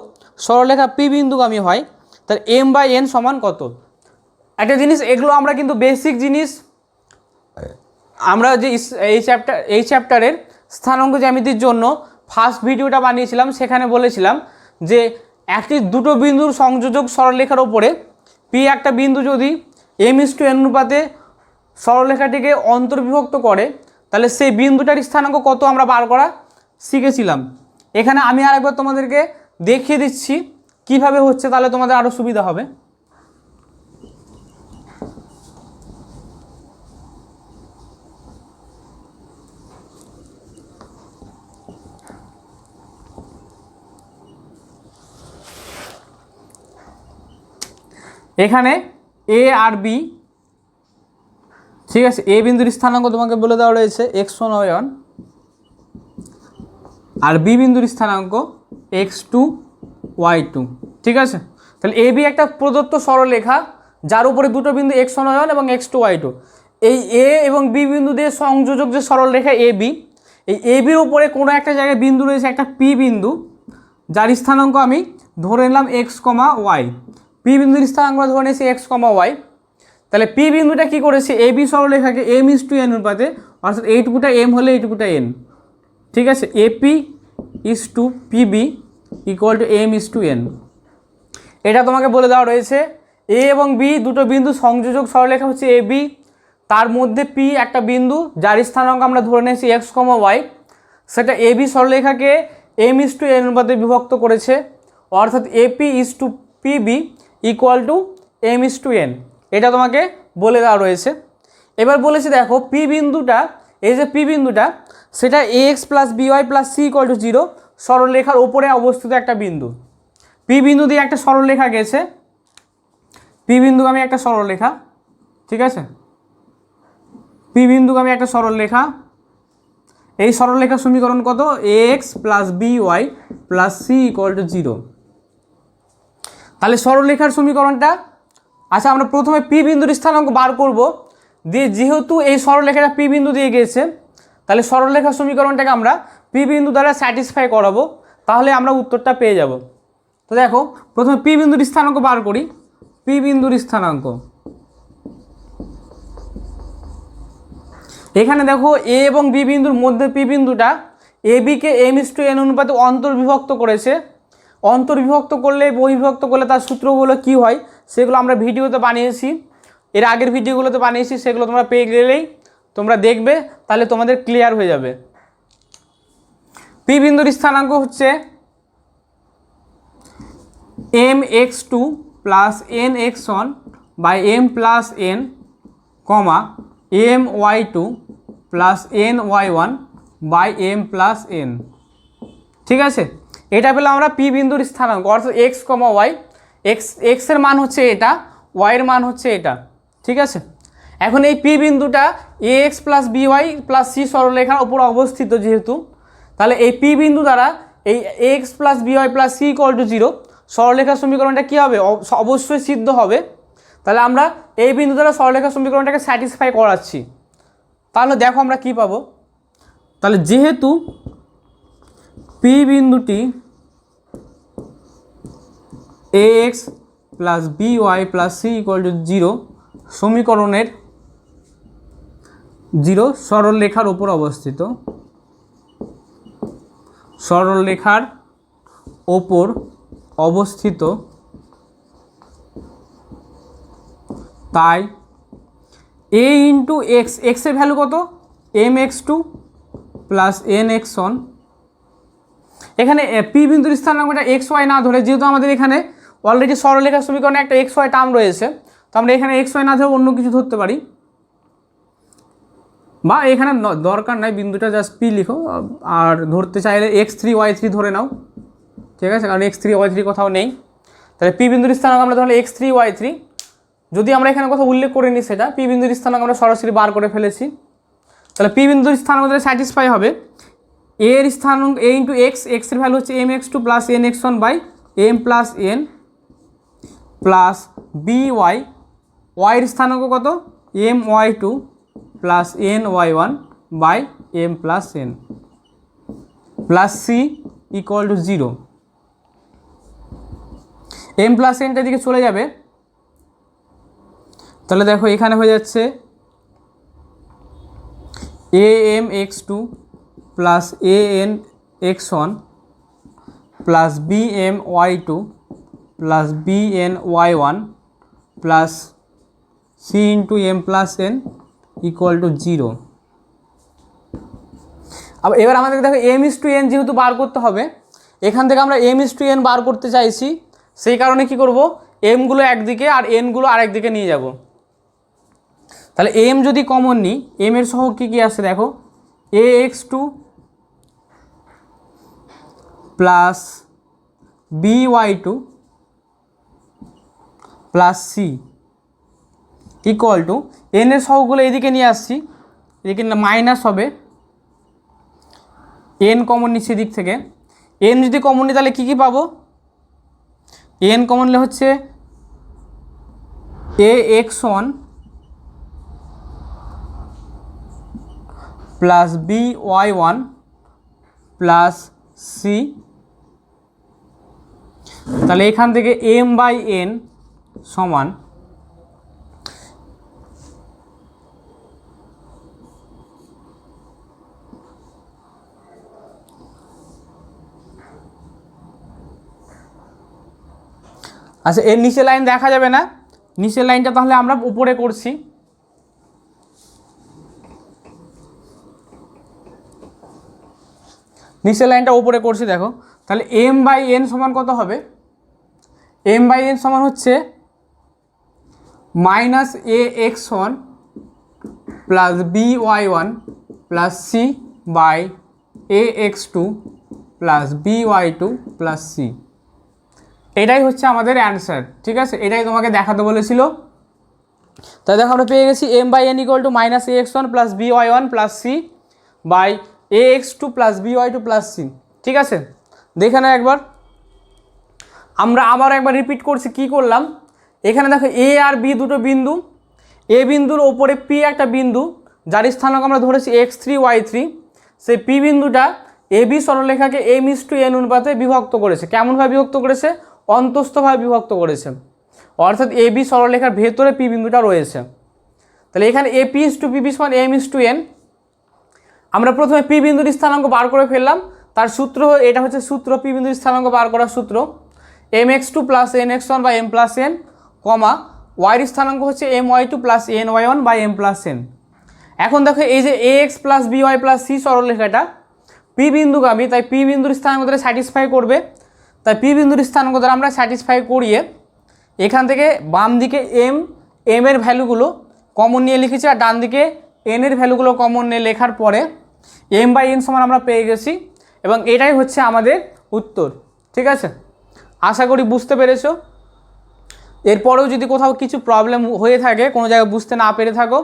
সরলরেখা পি বিন্দুগামী হয়, তাহলে m/n সমান কত? একটা জিনিস, এগুলো আমরা কিন্তু বেসিক জিনিস, আমরা যে এই চ্যাপ্টারের স্থানাঙ্ক জ্যামিতির জন্য ফার্স্ট ভিডিওটা বানিয়েছিলাম, সেখানে বলেছিলাম যে দুটো বিন্দুর সংযোজক সরলরেখার ওপরে পি একটা বিন্দু যদি m:n অনুপাতে সরলরেখাটিকে অন্তর্বিভক্ত করে, তাহলে সেই বিন্দুটার স্থানাঙ্ক কত আমরা বার করা শিখেছিলাম। এখানে আমি আরেকবার তোমাদেরকে দেখিয়ে দিচ্ছি কিভাবে হচ্ছে, তাহলে তোমাদের আরও সুবিধা হবে। এখানে এ আর বি, ঠিক আছে, এ বিন্দুর স্থানাঙ্ক তোমাকে বলে দেওয়া রয়েছে x1 y1, আর বি বিন্দুর স্থানাঙ্ক x2 y2, ঠিক আছে। তাহলে এ বি একটা প্রদত্ত সরলরেখা যার উপরে দুটো বিন্দু x1 y1 এবং x2 y2। এই এ এবং বি বিন্দু দিয়ে সংযোজক যে সরলরেখা এ বি, এই এ বির উপরে কোনো একটা জায়গায় বিন্দু রয়েছে একটা পি বিন্দু, যার স্থানাঙ্ক আমি ধরে নিলাম x, y। পি বিন্দুর স্থানাঙ্ক ধরে নিয়েছি x, y। তাহলে পি বিন্দুটা কী করেছে, এ বি সরলরেখাকে m:n অনুপাতে, অর্থাৎ এইটুকুটা m হলে এইটুকুটা n, ঠিক আছে। AP /PB = m:n। এটা তোমাকে বলে দেওয়া রয়েছে। এ এবং বি দুটো বিন্দু সংযোজক সরলরেখা হচ্ছে এ বি, তার মধ্যে পি একটা বিন্দু যার স্থানাঙ্ক আমরা ধরে নিয়েছি x, y। সেটা এ বি সরলরেখাকে m:n অনুপাতে বিভক্ত করেছে, অর্থাৎ এপি /পিবি = m:n। এটা তোমাকে বলে দেওয়া রয়েছে। এবার বলেছি দেখো পি বিন্দুটা, এই যে পি বিন্দুটা, সেটা ax + by + c = 0 সরলরেখার ওপরে অবস্থিত একটা বিন্দু। পি বিন্দু দিয়ে একটা সরলরেখা গেছে, পি বিন্দুগামী একটা সরলরেখা, ঠিক আছে। পি বিন্দুগামী একটা সরলরেখা, এই সরলরেখার সমীকরণ কত, ax + by + c = 0। তাহলে সরলরেখার সমীকরণটা, আচ্ছা আমরা প্রথমে পি বিন্দুর স্থানাঙ্ক বার করব, দিয়ে যেহেতু এই সরলরেখাটা পি বিন্দু দিয়ে গেছে, তাহলে সরলরেখার সমীকরণটাকে আমরা পি বিন্দু দ্বারা স্যাটিসফাই করাবো, তাহলে আমরা উত্তরটা পেয়ে যাব। তো দেখো প্রথমে পি বিন্দুর স্থানাঙ্ক বার করি। পি বিন্দুর স্থানাঙ্ক, এখানে দেখো এ এবং বি বিন্দুর মধ্যে পি বিন্দুটা এ বিকে m:n অনুপাতে অন্তর্বিভক্ত করেছে। অন্তর্বিভক্ত করলে, বহির্বিভক্ত করলে তার সূত্রগুলো কি হয় সেগুলো আমরা ভিডিওতে বানিয়েছি, এর আগের ভিডিওগুলোতে বানিয়েছি, সেগুলো তোমরা পেয়ে গেলেই তোমরা দেখবে, তাহলে তোমাদের ক্লিয়ার হয়ে যাবে। পি বিন্দুর স্থানাঙ্ক হচ্ছে mx2 + nx1 / m + n, my2 + ny1 / m + n, ঠিক আছে। এটা পেলাম আমরা পি বিন্দুর স্থানাঙ্ক, অর্থাৎ x, y। x এর মান হচ্ছে এটা, y এর মান হচ্ছে এটা, ঠিক আছে। এখন এই পি বিন্দুটা ax + by + c সরলরেখার উপর অবস্থিত যেহেতু, তাহলে এই পি বিন্দু দ্বারা এই ax + by + c = 0 সরলরেখার সমীকরণটা কী হবে, অবশ্যই সিদ্ধ হবে। তাহলে আমরা এই বিন্দু দ্বারা সরলরেখার সমীকরণটাকে স্যাটিসফাই করাচ্ছি। তাহলে দেখো আমরা কি পাবো, তাহলে যেহেতু পি বিন্দুটি ax + by + c = 0 সমীকরণের 0 সরলরেখার উপর অবস্থিত, সরলরেখার ওপর অবস্থিত, তাই a × x, x এর ভ্যালু কত, mx2 + nx1। এখানে পি বিন্দুর স্থানাঙ্কটা এক্স ওয়াই না ধরে, যেহেতু আমাদের এখানে অলরেডি সরলরেখার সমীকরণে একটা এক্স ওয়াই টার্ম রয়েছে, তো আমরা এখানে এক্স ওয়াই না ধরে অন্য কিছু ধরতে পারি, বা এখানে দরকার নাই, বিন্দুটা জাস্ট পি লিখো, আর ধরতে চাইলে x3 y3 ধরে নাও, ঠিক আছে, কারণ x3 y3 কোথাও নেই। তাহলে পি বিন্দুর স্থানাঙ্ক আমরা ধরলে x3 y3, যদি আমরা এখানে কথা উল্লেখ করে নিই, সেটা পি বিন্দুর স্থানাঙ্ক আমরা সরাসরি বার করে ফেলেছি। তাহলে পি বিন্দুর স্থানাঙ্ক স্যাটিসফাই হবে, এর স্থানাঙ্ক a × x, x এর ভ্যালু হচ্ছে mx2 + nx1 / m + n plus by, y এর স্থানাঙ্ক কত, my2 + ny1 / m + n plus c = 0। m + nটা দিকে চলে যাবে, তাহলে দেখো এখানে হয়ে যাচ্ছে amx2 + anx1 + bmy2 + bny1 + c × m + n = 0। আবার এবার আমাদের দেখো m/n যেহেতু বার করতে হবে, এখান থেকে আমরা m/n বার করতে চাইছি, সেই কারণে কি করব, এমগুলো একদিকে আর এনগুলো আরেক দিকে নিয়ে যাব। তাহলে এম যদি কমন নিই, এম এর সহগ কী কী আসছে দেখো, ax2 plus by2 plus c equal to n এর সহগগুলো এদিকে নিয়ে আসছি, এদিকে মাইনাস হবে, এন কমন নিচ্ছি দিক থেকে। এন যদি কমন নিই তাহলে কী কী পাবো, এন কমন নিলে হচ্ছে ax1 plus by1 plus C. তাহলে এখান থেকে m/n সমান আচ্ছা, এর নিচের লাইন দেখা যাবে না, নিচের লাইনটা তাহলে আমরা উপরে করছি। নিচের লাইনটা উপরে করছি দেখো, তাহলে m/n সমান কত হবে, m/n সমান হচ্ছে -ax1 plus by1 plus c by ax2 plus by2 plus c. এটাই হচ্ছে আমাদের অ্যান্সার, ঠিক আছে, এটাই তোমাকে দেখাতে বলেছিল। তাই দেখো আমরা পেয়ে গেছি m/n equal to -ax1 plus by1 plus c by ax2 plus by2 plus c. ঠিক আছে, দেখে না একবার, আমরা আবার একবার রিপিট করছি, কি করলাম, এখানে দেখো এ আর বি দুটো বিন্দু, এ বিন্দুর ওপরে পি একটা বিন্দু, যার স্থানাঙ্ক আমরা ধরেছি x3 y3, সেই পি বিন্দুটা এ বি সরলরেখাকে m/n অনুপাতে বিভক্ত করেছে। কেমনভাবে বিভক্ত করেছে, অন্তস্থভাবে বিভক্ত করেছে, অর্থাৎ এ বি সরলরেখার ভেতরে পি বিন্দুটা রয়েছে। তাহলে এখানে AP/PB সমান m/n, আমরা প্রথমে পি বিন্দুর স্থানাঙ্ক বার করে ফেললাম, তার সূত্র এটা হচ্ছে সূত্র, পি বিন্দুর স্থানাঙ্ক বার করার সূত্র mx2 প্লাস nx1 বা m প্লাস n, কমা ওয়াইয়ের স্থানাঙ্ক হচ্ছে my2 প্লাস ny1 বা m প্লাস n। এখন দেখো এই যে ax plus by plus c সরলরেখাটা পি বিন্দুগামী, তাই পি বিন্দুর স্থানাঙ্ক দ্বারা স্যাটিসফাই করবে, তাই পি বিন্দুর স্থানাঙ্ক দ্বারা আমরা স্যাটিসফাই করিয়ে এখান থেকে বাম দিকে এম এর ভ্যালুগুলো কমন নিয়ে লিখেছি, আর ডান দিকে এন এর ভ্যালুগুলো কমন নিয়ে লেখার পরে m/n সমান আমরা পেয়ে গেছি, এবং এটাই হচ্ছে আমাদের উত্তর। ঠিক আছে, আশা করি বুঝতে পেরেছো। এরপরেও যদি কোথাও কিছু প্রবলেম হয়ে থাকে, কোনো জায়গায় বুঝতে না পেরে থাকো,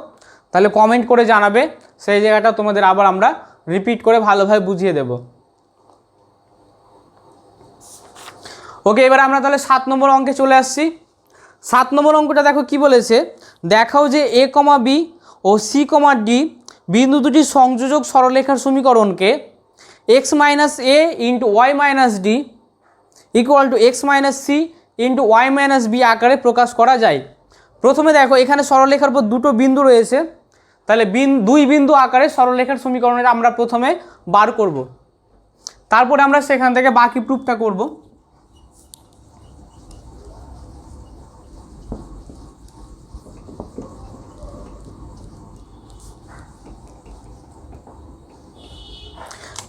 তাহলে কমেন্ট করে জানাবে, সেই জায়গাটা তোমাদের আবার আমরা রিপিট করে ভালোভাবে বুঝিয়ে দেব। ওকে, এবার আমরা তাহলে 7 নম্বর অঙ্কে চলে আসছি। 7 নম্বর অঙ্কটা দেখো কি বলেছে, দেখাও যে a, b O c, d বিন্দু দুটি সংযোজক সরলরেখার সমীকরণকে x minus a into Y minus D equal to x minus C into Y minus b আকারে প্রকাশ করা যায়। প্রথমে দেখো এখানে সরলরেখার উপর দুটো বিন্দু রয়েছে, তাহলে দুই বিন্দু আকারে সরলরেখার সমীকরণটা আমরা প্রথমে বার করব, তারপরে আমরা সেখান থেকে বাকি প্রুফটা করব।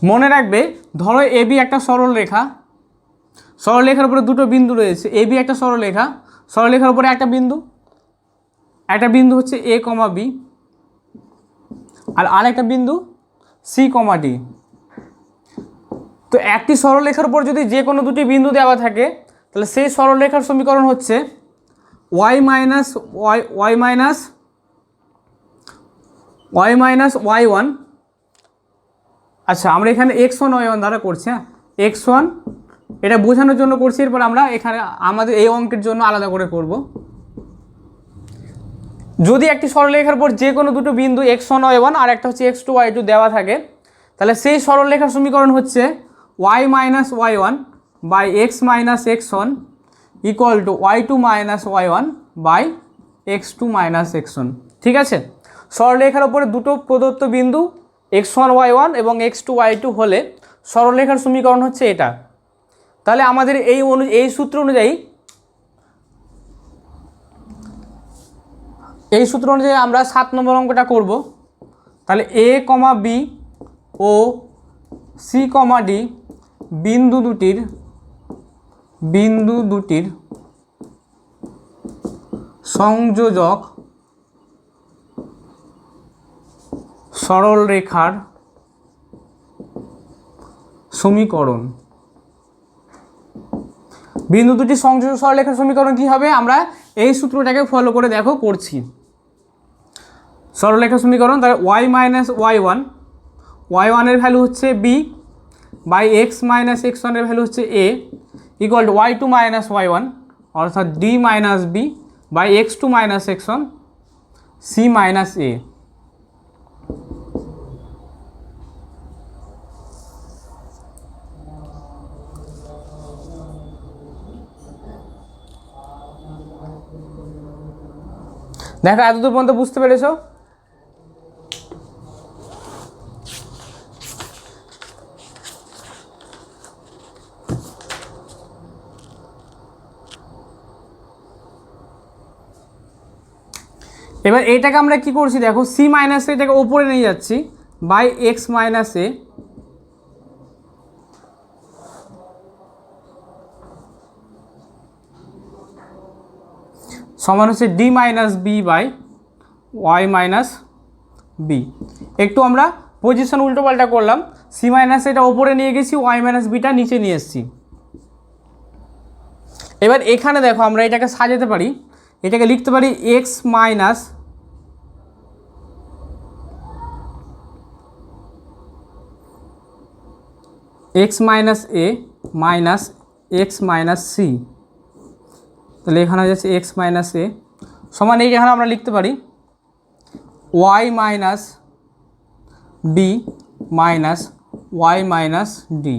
মনে রাখবে, ধরো এবি একটা সরলরেখা, সরলরেখার উপরে দুটো বিন্দু রয়েছে, এবি একটা সরলরেখা, সরলরেখার উপরে একটা বিন্দু হচ্ছে a, b আর আরেকটা বিন্দু c, d। তো একটি সরলরেখার উপর যদি যে কোনো দুটি বিন্দু দেওয়া থাকে, তাহলে সেই সরলরেখার সমীকরণ হচ্ছে y মাইনাস y1। আচ্ছা, আমরা এখানে x1 y1 দ্বারা করছি, হ্যাঁ x1 এটা বোঝানোর জন্য করছি, এরপর আমরা এখানে আমাদের এই অঙ্কের জন্য আলাদা করে করব। যদি একটি সরলরেখার উপর যে কোনো দুটো বিন্দু x1 y1 আর একটা হচ্ছে x2 y2 দেওয়া থাকে, তাহলে সেই সরলরেখার সমীকরণ হচ্ছে y minus y1 by x minus x1 equal to y2 minus y1 by x2 minus x1। ঠিক আছে, সরলরেখার উপরে দুটো প্রদত্ত বিন্দু x1 y1 এবং x2 y2 হলে সরলরেখার সমীকরণ হচ্ছে এটা। তাহলে আমাদের এই সূত্র অনুযায়ী আমরা 7 নম্বর অঙ্কটা করব। তাহলে a, b ও সি কমা ডি বিন্দু দুটির সংযোজক সরল রেখার সমীকরণ। বিন্দু দুটি সংযোজক সরলরেখার সমীকরণ কি হবে? আমরা এই সূত্রটাকে ফলো করে দেখো করছি। সরলরেখার সমীকরণ, তাহলে y মাইনাস y1 এর ভ্যালু হচ্ছে b by x minus x1 এর ভ্যালু হচ্ছে a equal to y2 minus y1 অর্থাৎ d minus b by x2 minus x1 c minus a। দেখো এতদূর পর্যন্ত বুঝতে পেরেছো? এবার এটাকে আমরা কি করছি দেখো, সি মাইনাস এটাকে ওপরে নিয়ে যাচ্ছি বাই এক্স মাইনাস এ সমান হচ্ছে D minus B by Y minus B. একটু আমরা পজিশন উল্টো পাল্টা করলাম, সি মাইনাস এটা ওপরে নিয়ে গেছি, ওয়াই মাইনাস বিটা নিচে নিয়ে এসেছি। এবার এখানে দেখো আমরা এটাকে সাজাতে পারি, এটাকে লিখতে পারি X minus A minus X minus C. তাহলে এখানে হয়ে যাচ্ছে এক্স মাইনাস এ সমান এই এখানে আমরা লিখতে পারি Y minus B minus Y minus D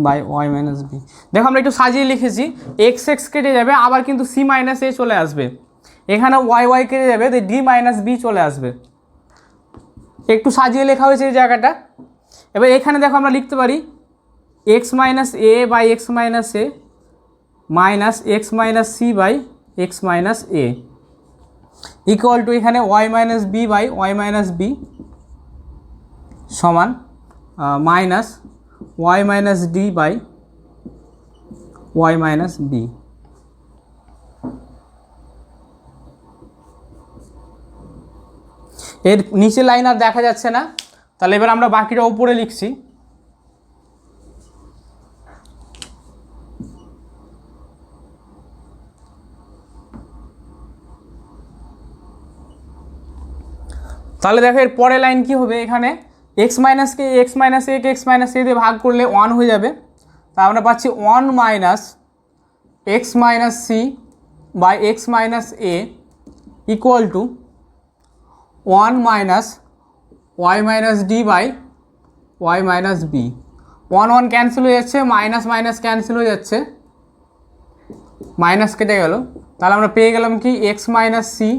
by Y minus B. দেখো আমরা একটু সাজিয়ে লিখেছি, এক্স এক্স কেটে যাবে, আবার কিন্তু সি মাইনাস এ চলে আসবে, এখানে ওয়াই ওয়াই কেটে যাবে, তো ডি মাইনাস বি চলে আসবে। একটু সাজিয়ে লেখা হয়েছে এই জায়গাটা। এবার এখানে দেখো আমরা লিখতে পারি X minus A by x minus A minus X minus C by x minus A equal to এখানে Y minus B by Y minus B সমান minus Y minus D by Y minus B. এর নিচে line আর দেখা যাচ্ছে না, তাহলে এবার আমরা বাকিটা উপরে লিখছি। তাহলে দেখো এর পরের লাইন কি হবে, এখানে এক্স মাইনাসকে এক্স মাইনাস এ কে এক্স মাইনাস এ দিয়ে ভাগ করলে 1 হয়ে যাবে, তা আমরা পাচ্ছি 1 minus X minus C by x minus A equal to 1 minus Y minus D by Y minus B. 1 1 cancel হয়ে যাচ্ছে, মাইনাস মাইনাস ক্যান্সেল হয়ে যাচ্ছে, মাইনাস কেটে গেল, তাহলে আমরা পেয়ে গেলাম কি X minus C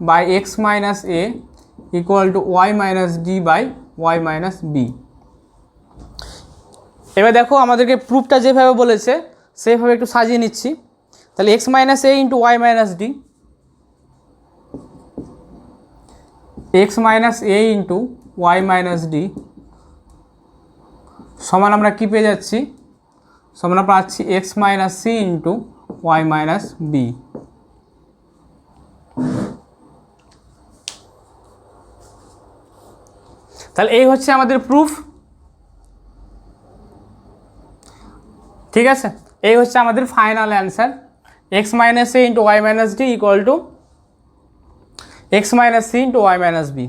by x minus A equal to Y minus D by Y minus B. এবার দেখো আমাদেরকে প্রুফটা যেভাবে বলেছে সেভাবে একটু সাজিয়ে নিচ্ছি। তাহলে X minus A into Y minus D, X minus A into Y minus D সমান আমরা কী পেয়ে যাচ্ছি, সমান আমরা পাচ্ছি X minus C into Y minus B. তাহলে এই হচ্ছে আমাদের প্রুফ, ঠিক আছে? এই হচ্ছে আমাদের final answer, X minus A into Y minus D equal to X minus C into Y minus B.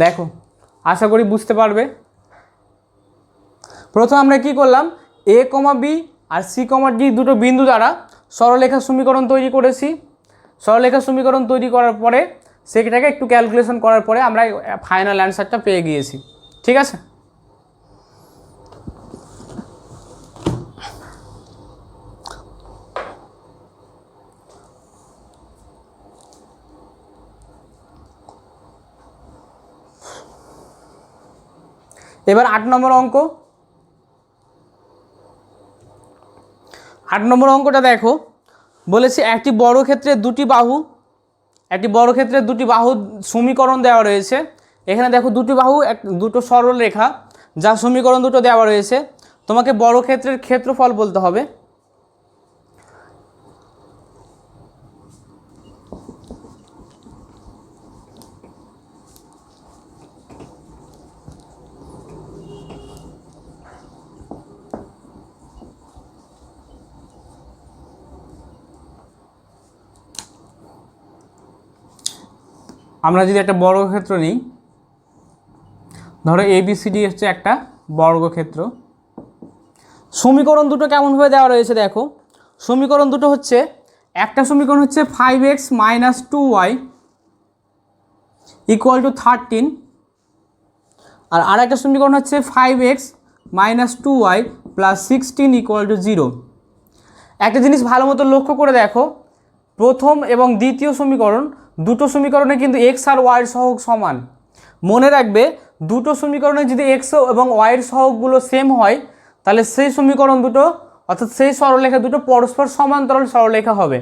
দেখো আশা করি বুঝতে পারবে। প্রথম আমরা কি করলাম, এ কমা বি আর সি কমা ডি দুটো বিন্দু দ্বারা সরলরেখার সমীকরণ তৈরি করেছি। সরলরেখার সমীকরণ তৈরি করার পরে সেটাকে একটু ক্যালকুলেশন করার পরে আমরা ফাইনাল অ্যান্সারটা পেয়ে গিয়েছি, ঠিক আছে? এবার 8 নম্বর অঙ্ক। 8 নম্বর অঙ্কটা দেখো, বলেছে একটি বর্গক্ষেত্রের দুটি বাহু সমীকরণ দেওয়া রয়েছে, এখানে দেখো দুটি বাহু দুটো সরল রেখা, যা সমীকরণ দুটো দেওয়া রয়েছে। তোমাকে বর্গক্ষেত্রের ক্ষেত্রফল বলতে হবে। আমরা যদি একটা বর্গক্ষেত্র নিই, ধরো ABCD হচ্ছে একটা বর্গক্ষেত্র। সমীকরণ দুটো কেমনভাবে দেওয়া রয়েছে দেখো। সমীকরণ দুটো হচ্ছে, একটা সমীকরণ হচ্ছে 5x - 2y = 13, আর আরেকটা সমীকরণ হচ্ছে 5x - 2y + 16 = 0। একটা জিনিস ভালো মতো লক্ষ্য করে দেখো, প্রথম এবং দ্বিতীয় সমীকরণ, দুটো সমীকরণে কিন্তু এক্স আর ওয়াইয়ের সহগ সমান। মনে রাখবে, দুটো সমীকরণে যদি এক্স এবং ওয়াইয়ের সহগগুলো সেম হয়, তাহলে সেই সমীকরণ দুটো অর্থাৎ সেই সরলরেখা দুটো পরস্পর সমান্তরাল সরলরেখা হবে।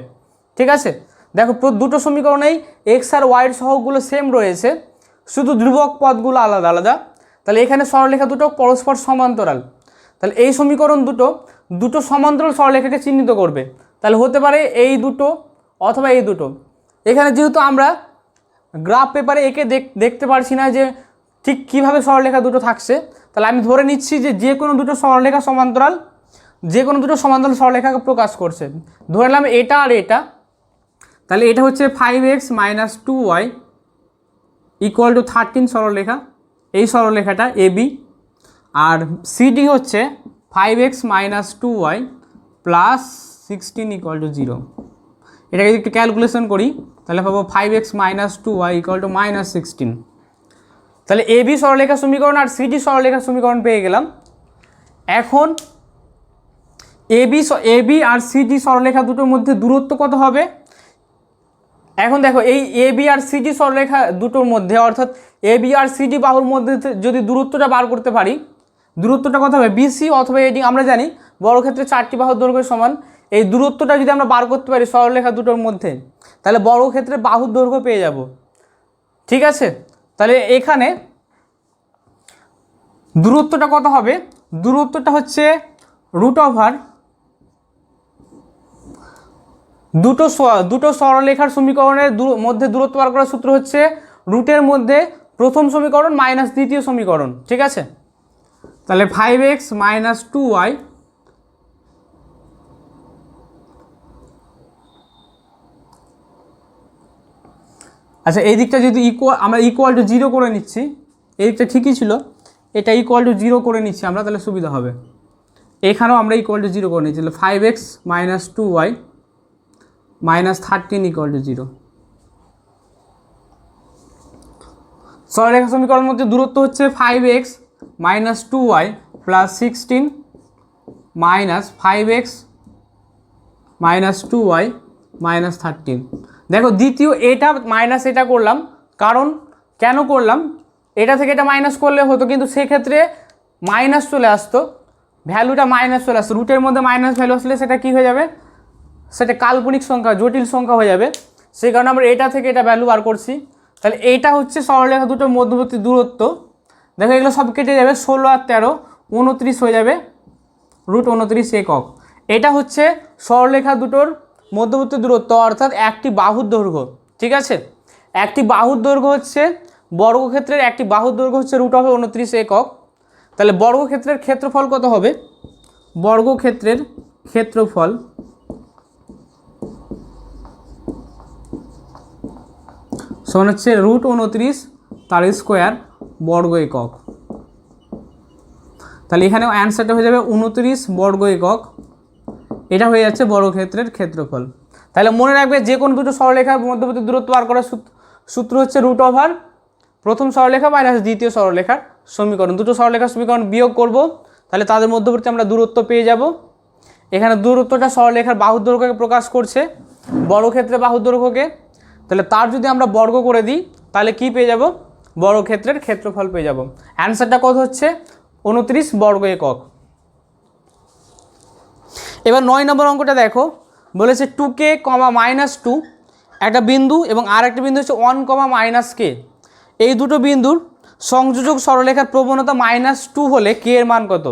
ঠিক আছে, দেখো দুটো সমীকরণেই এক্স আর ওয়াইয়ের সহগগুলো সেম রয়েছে, শুধু ধ্রুবক পদগুলো আলাদা আলাদা। তাহলে এখানে সরলরেখা দুটো পরস্পর সমান্তরাল। তাহলে এই সমীকরণ দুটো সমান্তরাল সরলরেখাকে চিহ্নিত করবে। তাহলে হতে পারে এই দুটো অথবা এই দুটো। এখানে যেহেতু আমরা গ্রাফ পেপারে এঁকে দেখতে পারছি না যে ঠিক কীভাবে সরলরেখা দুটো থাকছে, তাহলে আমি ধরে নিচ্ছি যে কোনো দুটো সরলরেখা সমান্তরাল, যে কোনো দুটো সমান্তরাল সরলরেখাকে প্রকাশ করছে। ধরে নিলাম এটা আর এটা। তাহলে এটা হচ্ছে 5x - 2y = 13 সরলরেখা, এই সরলরেখাটা AB। আর CD হচ্ছে 5x - 2y + 16 = 0। এটাকে যদি একটু ক্যালকুলেশন করি তাহলে পাবো 5x - 2y = -16। তাহলে AB সরলরেখা সমীকরণ আর CD সরলরেখা সমীকরণ পেয়ে গেলাম। এখন AB আর CD সরলরেখা দুটোর মধ্যে দূরত্ব কত হবে? এখন দেখো, এই AB আর CD সরলরেখা দুটোর মধ্যে অর্থাৎ AB আর CD বাহুর মধ্যে যদি দূরত্বটা বার করতে পারি, দূরত্বটা কত হবে? BC অথবা AD। আমরা জানি বর্গক্ষেত্রে 4টি বাহুর দৈর্ঘ্য সমান। এই দূরত্বটা যদি আমরা বার করতে পারি সরলরেখা দুটোর মধ্যে, তাহলে বর্গক্ষেত্রে বাহুর দৈর্ঘ্য পেয়ে যাব। ঠিক আছে, তাহলে এখানে দূরত্বটা কত হবে? দূরত্বটা হচ্ছে √ দুটো সরলরেখার সমীকরণের মধ্যে দূরত্ব বার করার সূত্র হচ্ছে রুটের মধ্যে প্রথম সমীকরণ মাইনাস দ্বিতীয় সমীকরণ। ঠিক আছে, তাহলে 5x - 2y আচ্ছা, এই দিকটা যদি আমরা = 0 করে নিচ্ছি, এই দিকটা ঠিকই ছিল, এটা = 0 করে নিচ্ছি আমরা, তাহলে সুবিধা হবে। এখানেও আমরা = 0 করে নিচ্ছি, তাহলে 5x - 2y - 13 = 0। সরলরেখা সমীকরণের মধ্যে দূরত্ব হচ্ছে 5x - 2y + 16 - 5x - 2y - 13। দেখো, দ্বিতীয় এটা মাইনাস এটা করলাম, কারণ কেন করলাম? এটা থেকে এটা মাইনাস করলে হতো, কিন্তু সেক্ষেত্রে মাইনাস চলে আসতো, ভ্যালুটা মাইনাস চলে আসতো। রুটের মধ্যে মাইনাস ভ্যালু আসলে সেটা কী হয়ে যাবে? সেটা কাল্পনিক সংখ্যা, জটিল সংখ্যা হয়ে যাবে। সেই কারণে আমরা এটা থেকে এটা ভ্যালু বার করছি। তাহলে এইটা হচ্ছে সরলরেখা দুটোর মধ্যবর্তী দূরত্ব। দেখো, এগুলো সব কেটে যাবে, 16 আর 13 29 হয়ে যাবে, √29 একক। এটা হচ্ছে সরলরেখা দুটোর মধ্যবর্তী দূরত্ব, অর্থাৎ একটি বাহুর দৈর্ঘ্য। ঠিক আছে, একটি বাহুর দৈর্ঘ্য হচ্ছে, বর্গক্ষেত্রের একটি বাহুর দৈর্ঘ্য হচ্ছে √29 একক। তাহলে বর্গক্ষেত্রের ক্ষেত্রফল কত হবে? বর্গক্ষেত্রের ক্ষেত্রফল সমান হচ্ছে √29 তার স্কোয়ার বর্গ একক। তাহলে এখানেও অ্যান্সারটা হয়ে যাবে 29 বর্গ একক। এটা হয়ে যাচ্ছে বর্গক্ষেত্রের ক্ষেত্রফল। তাহলে মনে রাখবে, যে কোনো দুটো সরলরেখার মধ্যবর্তী দূরত্ব বার করার সূত্র হচ্ছে √ প্রথম সরলরেখা মাইনাস দ্বিতীয় সরলরেখার সমীকরণ। দুটো সরলরেখার সমীকরণ বিয়োগ করব, তাহলে তাদের মধ্যবর্তী আমরা দূরত্ব পেয়ে যাব। এখানে দূরত্বটা সরলরেখার বাহুর দৈর্ঘ্যকে প্রকাশ করছে, বর্গক্ষেত্রে বাহুর দৈর্ঘ্যকে। তাহলে তার যদি আমরা বর্গ করে দিই, তাহলে কি পেয়ে যাব? বর্গক্ষেত্রের ক্ষেত্রফল পেয়ে যাব। অ্যান্সারটা কত হচ্ছে? 29 বর্গ একক। এবার 9 নম্বর অঙ্কটা দেখো, বলেছে 2k, -2 একটা বিন্দু এবং আর একটা বিন্দু হচ্ছে 1, -k। এই দুটো বিন্দুর সংযোজক সরলরেখার প্রবণতা -2 হলে কে এর মান কত?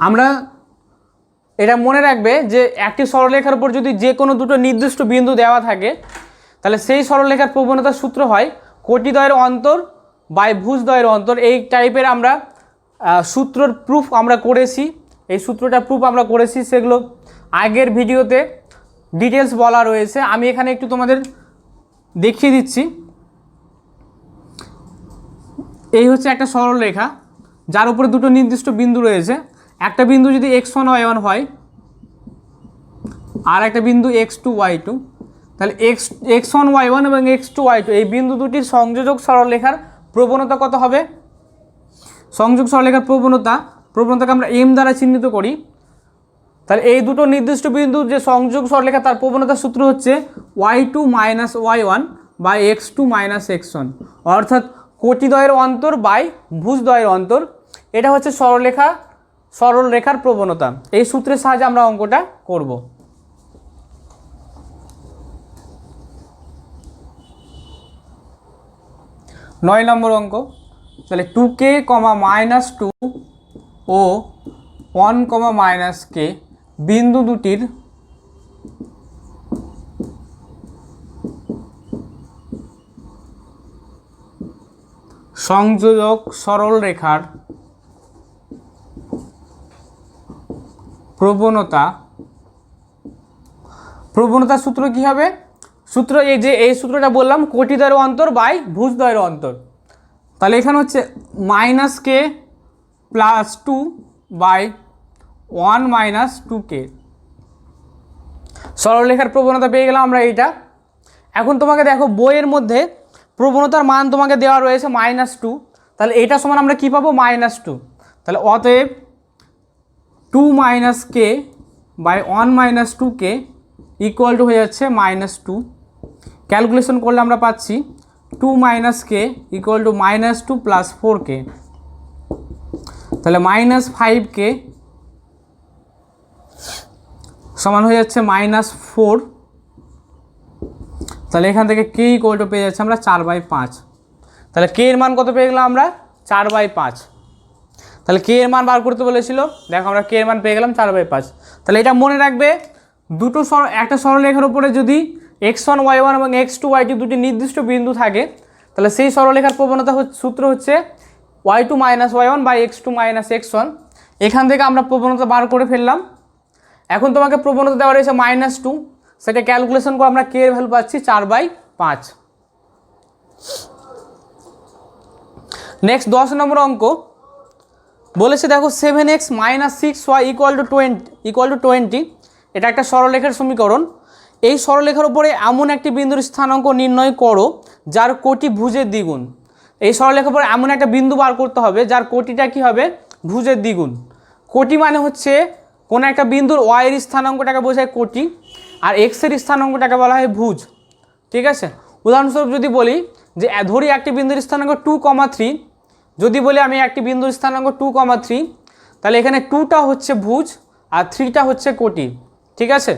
আমরা এটা মনে রাখবে যে একটি সরলরেখার উপর যদি যে কোনো দুটো নির্দিষ্ট বিন্দু দেওয়া থাকে তাহলে সেই সরলরেখার প্রবণতার সূত্র হয় কোটিদ্বয়ের অন্তর বাই ভুজদ্বয়ের অন্তর। এই টাইপের আমরা সূত্রর প্রুফ আমরা করেছি, এই সূত্রটা প্রুফ আমরা করেছি, সেগুলো আগের ভিডিওতে ডিটেলস বলা রয়েছে। আমি এখানে একটু তোমাদের দেখিয়ে দিচ্ছি। এই হচ্ছে একটা সরলরেখা যার উপরে দুটো নির্দিষ্ট বিন্দু রয়েছে। একটা বিন্দু যদি x1 y1 হয় আর একটা বিন্দু x2 y2, তাহলে x1 y1 এবং x2 y2 এই বিন্দু দুটির সংযোজক সরলরেখার প্রবণতা কত হবে? সংযোগ সরলরেখার প্রবণতাকে আমরা m দ্বারা চিহ্নিত করি। তাহলে এই দুটো নির্দিষ্ট বিন্দু যে সংযোগ সরলরেখা তার প্রবণতার সূত্র হচ্ছে y2 minus y1 by x2 minus x1, অর্থাৎ কোটিদ্বয়ের অন্তর বাই ভুজদ্বয়ের অন্তর। এটা হচ্ছে সরলরেখার প্রবণতা। এই সূত্রের সাহায্যে আমরা অঙ্কটা করব। নয় নম্বর অঙ্ক। তাহলে 2k, -2 ও 1, -k বিন্দু দুটির সংযোজক সরলরেখার প্রবণতার সূত্র কি হবে? সূত্র এই সূত্রটা বললাম কোটিদ্বয়ের অন্তর বাই ভুজদ্বয়ের অন্তর। তাহলে এখানে হচ্ছে -k + 2 বাই 1 - 2k সরলরেখার প্রবণতা পেয়ে গেলাম আমরা এইটা। এখন তোমাকে দেখো বইয়ের মধ্যে প্রবণতার মান তোমাকে দেওয়া রয়েছে -2, তাহলে এটা সমান আমরা কি পাবো? -2। তাহলে অতএব 2 - k by 1 - 2k equal to হয়ে যাচ্ছে -2। ক্যালকুলেশন করলে আমরা পাচ্ছি 2 - k ইকুয়াল টু -2 + 4k, তাহলে -5k সমান হয়ে যাচ্ছে -4। তাহলে এখান থেকে k ইকুয়াল টু পেয়ে যাচ্ছে আমরা 4/5। তাহলে k এর মান কত পেয়ে গেলাম আমরা? 4/5। তাহলে k এর মান বার করতে বলেছিল, দেখো আমরা k এর মান পেয়ে গেলাম 4/5। তাহলে এটা মনে রাখবে, একটা সরলরেখার উপরে যদি x1 y1 এবং x2 y2 দুটি নির্দিষ্ট বিন্দু থাকে তাহলে সেই সরলরেখার প্রবণতা সূত্র হচ্ছে y2 minus y1 by x2 minus x1। এখান থেকে আমরা প্রবণতা বার করে ফেললাম। এখন তোমাকে প্রবণতা দেওয়া রয়েছে -2, সেটা ক্যালকুলেশন করে আমরা k এর ভ্যালু পাচ্ছি 4/5। নেক্সট 10 নম্বর অঙ্ক বলেছে, দেখো 7x - 6y ইকুয়াল টু 20। এটা একটা সরলরেখার সমীকরণ। এই সরলরেখার উপরে এমন একটি বিন্দুর স্থানাঙ্ক নির্ণয় করো যার কোটি ভুজের দ্বিগুণ। এই সরলরেখার উপরে এমন একটা বিন্দু বার করতে হবে যার কোটিটা কি হবে? ভুজের দ্বিগুণ। কোটি মানে হচ্ছে কোনো একটা বিন্দুর y এর স্থানাঙ্কটাকে বোঝায় কোটি, আর x এর স্থানাঙ্কটাকে বলা হয় ভুজ। ঠিক আছে, উদাহরণস্বরূপ যদি বলি যে ধরি একটি বিন্দুর স্থানাঙ্ক 2,3, যদি বলি আমি একটি বিন্দুর স্থানাঙ্ক 2,3, তাহলে এখানে 2টা হচ্ছে ভুজ আর 3টা হচ্ছে কোটি। ঠিক আছে,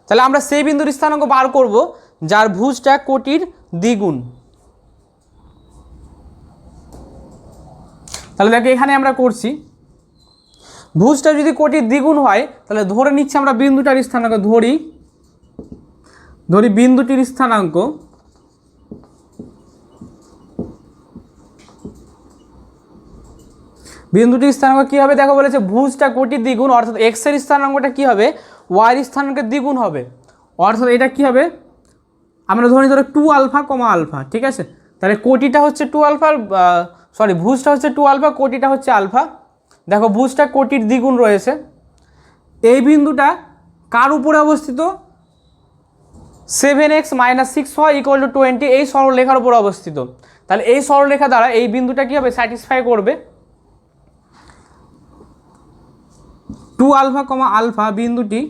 তাহলে আমরা সেই বিন্দুর স্থানাঙ্ক বার করব যার ভুজটা কোটির দ্বিগুণ। তাহলে দেখো এখানে আমরা করছি, ভুজটা যদি কোটির দ্বিগুণ হয় তাহলে ধরে নিচ্ছি আমরা বিন্দুটার স্থানাঙ্ক, ধরি বিন্দুটির স্থানাঙ্ক কী হবে? দেখো বলেছে ভুজটা কোটির দ্বিগুণ, অর্থাৎ এক্স এর স্থানাঙ্কটা কী হবে? ওয়াই এর স্থানাঙ্কের দ্বিগুণ হবে, অর্থাৎ এটা কী হবে? আমরা ধরি 2 আলফা, আলফা। ঠিক আছে, তাহলে কোটিটা হচ্ছে 2 আলফা, ভুজটা হচ্ছে 2 আলফা, কোটিটা হচ্ছে আলফা। দেখো ভুজটা কোটির দ্বিগুণ রয়েছে। এই বিন্দুটা কার উপরে অবস্থিত? 7x - 6y ইকুয়াল টু 20 এই সরলরেখার উপর অবস্থিত। তাহলে এই সরলরেখা দ্বারা এই বিন্দুটা কী হবে? স্যাটিসফাই করবে। 2 আলফা, আলফা বিন্দুটি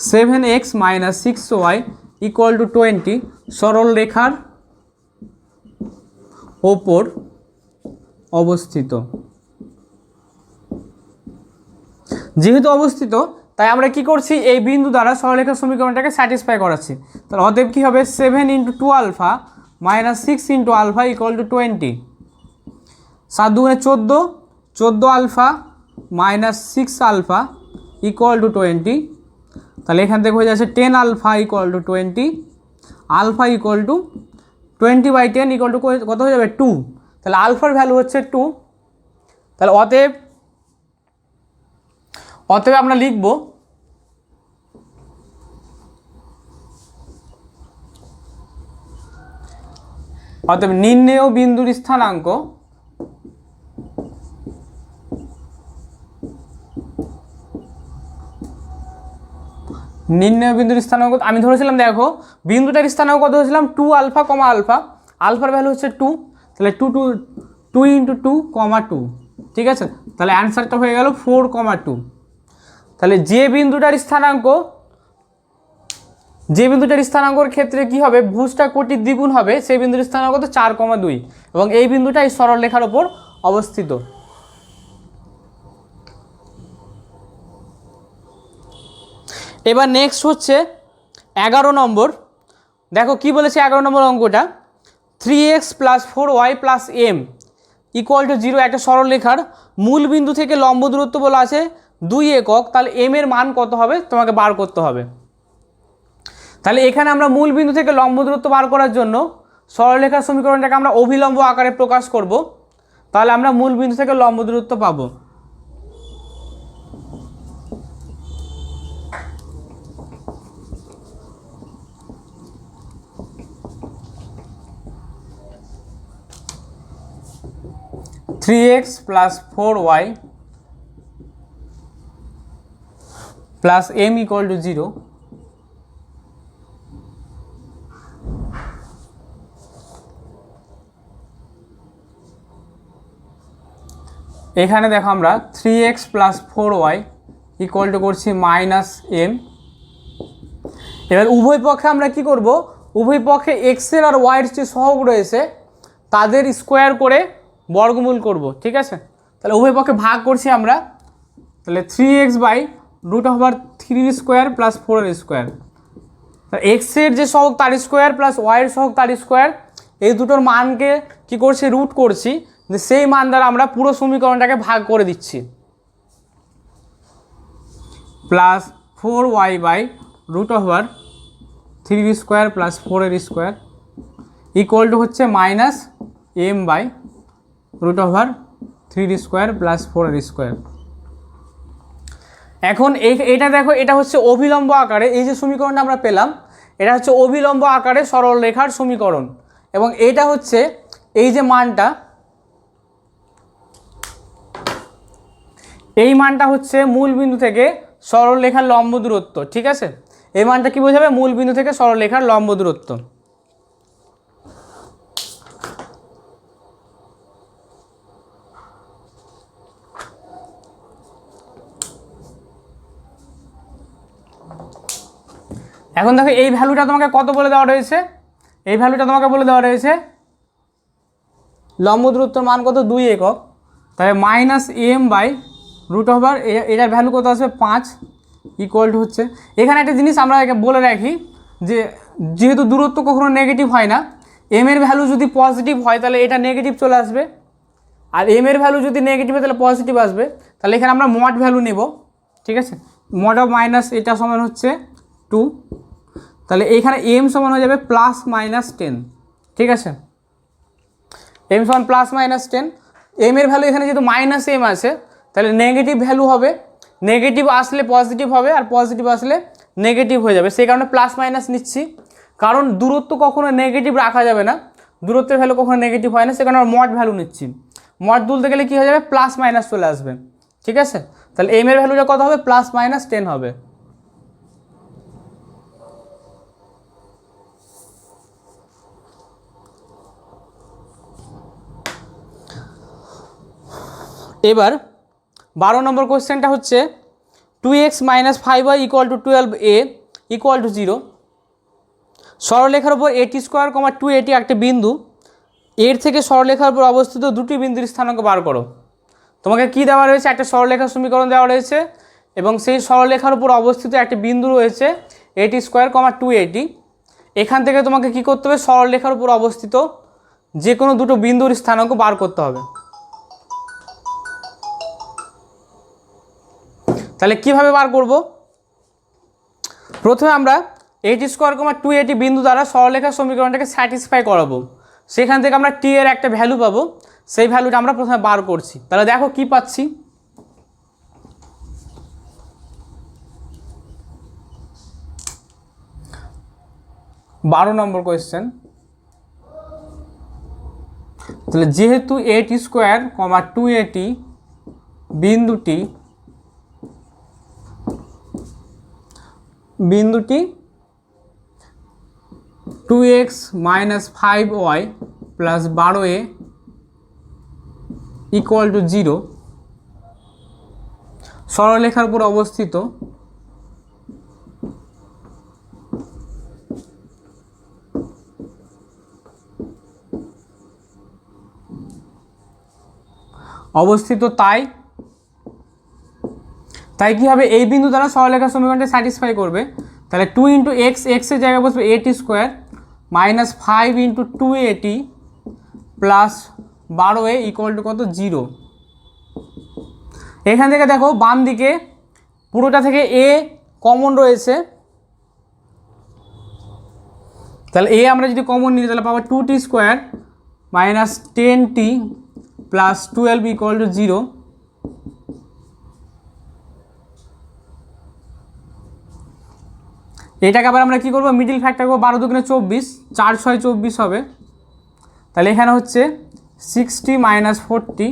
7x - 6y ইকুয়াল টু 20 সরলরেখার ওপর অবস্থিত। যেহেতু অবস্থিত তাই আমরা কি করছি, এই বিন্দু দ্বারা সরলরেখার সমীকরণটাকে স্যাটিসফাই করাচ্ছি। তাহলে অতএব কী হবে, 7 × 2 alpha minus 6 × alpha equal to 20। 7 × 14, 14 alpha minus 6 alpha equal to 20। তাহলে এখান থেকে হয়ে যাচ্ছে 10 alpha equal to 20, alpha equal to 20/10 equal to কত হয়ে যাবে 2। তাহলে আলফার ভ্যালু হচ্ছে 2। তাহলে অতএব আমরা লিখব অতএব নির্ণেয় বিন্দুর স্থানাঙ্ক আমি ধরেছিলাম, দেখো বিন্দুটার স্থানাঙ্ক কত ধরেছিলাম 2 আলফা কমা আলফা, আলফার ভ্যালু হচ্ছে 2। তাহলে 2 × 2, 2, ঠিক আছে। তাহলে অ্যান্সারটা হয়ে গেল 4, 2। তাহলে যে বিন্দুটার স্থানাঙ্কর ক্ষেত্রে কি হবে, ভুজটা কোটির দ্বিগুণ হবে, সেই বিন্দুর স্থানাঙ্ক কত 4, 2 এবং এই বিন্দুটা এই সরল রেখার ওপর অবস্থিত। এবার নেক্সট হচ্ছে 11 নম্বর। দেখো কি বলেছে 11 নম্বর অঙ্কটা, 3x + 4y + m equal to 0 একটা সরল রেখার মূল বিন্দু থেকে লম্ব দূরত্ব বলা আছে 2 একক। তাহলে m এর মান কত হবে তোমাকে বার করতে হবে। তাহলে এখানে আমরা মূল বিন্দু থেকে লম্ব দূরত্ব বার করার জন্য সরলরেখার সমীকরণটাকে আমরা অভিলম্ব আকারে প্রকাশ করব। তাহলে আমরা মূল বিন্দু থেকে লম্ব দূরত্ব পাবো। (3x + 4y + m = 0) এখানে দেখো আমরা 3x + 4y করছি -m। এবার উভয় পক্ষে আমরা কি করব, উভয় পক্ষে x এর আর y এর যে সহগ রয়েছে তাদের স্কোয়ার করে বর্গমূল করব, ঠিক আছে। তাহলে উভয় পক্ষে ভাগ করছি আমরা, তাহলে 3x/√3² + 4² তাহলে x এর যে সহগ তার স্কোয়ার প্লাস y এর সহগ তার স্কোয়ার, এই দুটোর মানকে কি করছি, রুট করছি, সেই মান দ্বারা আমরা পুরো সমীকরণটাকে ভাগ করে দিচ্ছি। প্লাস 4y/√3² + 4² ইকুয়াল টু হচ্ছে -m/√3² + 4² এখন এটা দেখো, এটা হচ্ছে অভিলম্ব আকারে, এই যে সমীকরণটা আমরা পেলাম এটা হচ্ছে অভিলম্ব আকারে সরল রেখার সমীকরণ। এবং এটা হচ্ছে এই যে মানটা, এই মানটা হচ্ছে মূল বিন্দু থেকে সরল রেখার লম্ব দূরত্ব, ঠিক আছে। এই মানটা কি বোঝাবে, মূল বিন্দু থেকে সরল রেখার লম্ব দূরত্ব। এখন দেখো এই ভ্যালুটা তোমাকে কত বলে দেওয়া রয়েছে, এই ভ্যালুটা তোমাকে বলে দেওয়া রয়েছে লম্ব দূরত্বের মান কত 2 একক। তাহলে -m/√, এটার ভ্যালু কত আসবে 5 ইকুয়াল টু হচ্ছে, এখানে একটা জিনিস আমরা বলে রাখি যে যেহেতু দূরত্ব কখনো নেগেটিভ হয় না, m এর ভ্যালু যদি পজিটিভ হয় তাহলে এটা নেগেটিভ চলে আসবে, আর m এর ভ্যালু যদি নেগেটিভ হয় তাহলে পজিটিভ আসবে। তাহলে এখানে আমরা মড ভ্যালু নেব, ঠিক আছে। মড অফ মাইনাস এটা সমান হচ্ছে 2, তাহলে এইখানে m সমান হয়ে যাবে +-10, ঠিক আছে। m সমান +-10, m এর ভ্যালু এখানে যেহেতু -m আছে তাহলে নেগেটিভ ভ্যালু হবে, নেগেটিভ আসলে পজিটিভ হবে আর পজিটিভ আসলে নেগেটিভ হয়ে যাবে, সেই কারণে প্লাস নিচ্ছি, কারণ দূরত্ব কখনো নেগেটিভ রাখা যাবে না, দূরত্বের ভ্যালু কখনো নেগেটিভ হয় না, সে কারণে মড ভ্যালু নিচ্ছি। মড তুলতে গেলে কী হয়ে যাবে, +- চলে আসবে, ঠিক আছে। তাহলে m এর ভ্যালুটা কত হবে, +-10 হবে। এবার 12 নম্বর কোশ্চেনটা হচ্ছে 2x - 5y = 12a = 0। সরলরেখার উপর AT², 2AT একটা বিন্দু, এর থেকে সরলরেখার উপর অবস্থিত দুটি বিন্দুর স্থানাঙ্ক বার করো। তোমাকে কি দেওয়া রয়েছে, একটা সরলরেখার সমীকরণ দেওয়া রয়েছে, এবং সেই সরলরেখার উপর অবস্থিত একটি বিন্দু রয়েছে 80 স্কোয়ার, 280। এখান থেকে তোমাকে কি করতে হবে, সরলরেখার উপর অবস্থিত যে কোনো দুটো বিন্দুর স্থানাঙ্ক বার করতে হবে। তাহলে কিভাবে বার করব? প্রথমে আমরা 80 স্কোয়ার, 280 বিন্দু দ্বারা সরলরেখার সমীকরণটাকে স্যাটিসফাই করাবো। সেখান থেকে আমরা টি এর একটা ভ্যালু পাবো, সেই ভ্যালুটা আমরা প্রথমে বার করছি। তাহলে দেখো কি পাচ্ছি। বারো নম্বর কোয়েশ্চেন। তাহলে যেহেতু 80 স্কোয়ার, 280 বিন্দুটি 2x - 5y + 12a = 0 সরলরেখার উপর অবস্থিত, তাই কি হবে, এই বিন্দু দ্বারা সরলরেখার সমীকরণটা স্যাটিসফাই করবে। তাহলে 2 × x, x এর জায়গায় বসবে 80 স্কোয়ার - 5 × 280 + 12a = কত, 0। এখান থেকে দেখো বাম দিকে পুরোটা থেকে a কমন রয়েছে, তাহলে a আমরা যদি কমন নিই তাহলে পাবো 2t স্কোয়ার - 10t + 12 = 0। এটাকে আবার আমরা কি করব, মিডল ফ্যাক্টর করবো, 12 × 24, 4 × 6 = 24 হবে। তাহলে এখানে হচ্ছে 60 - 40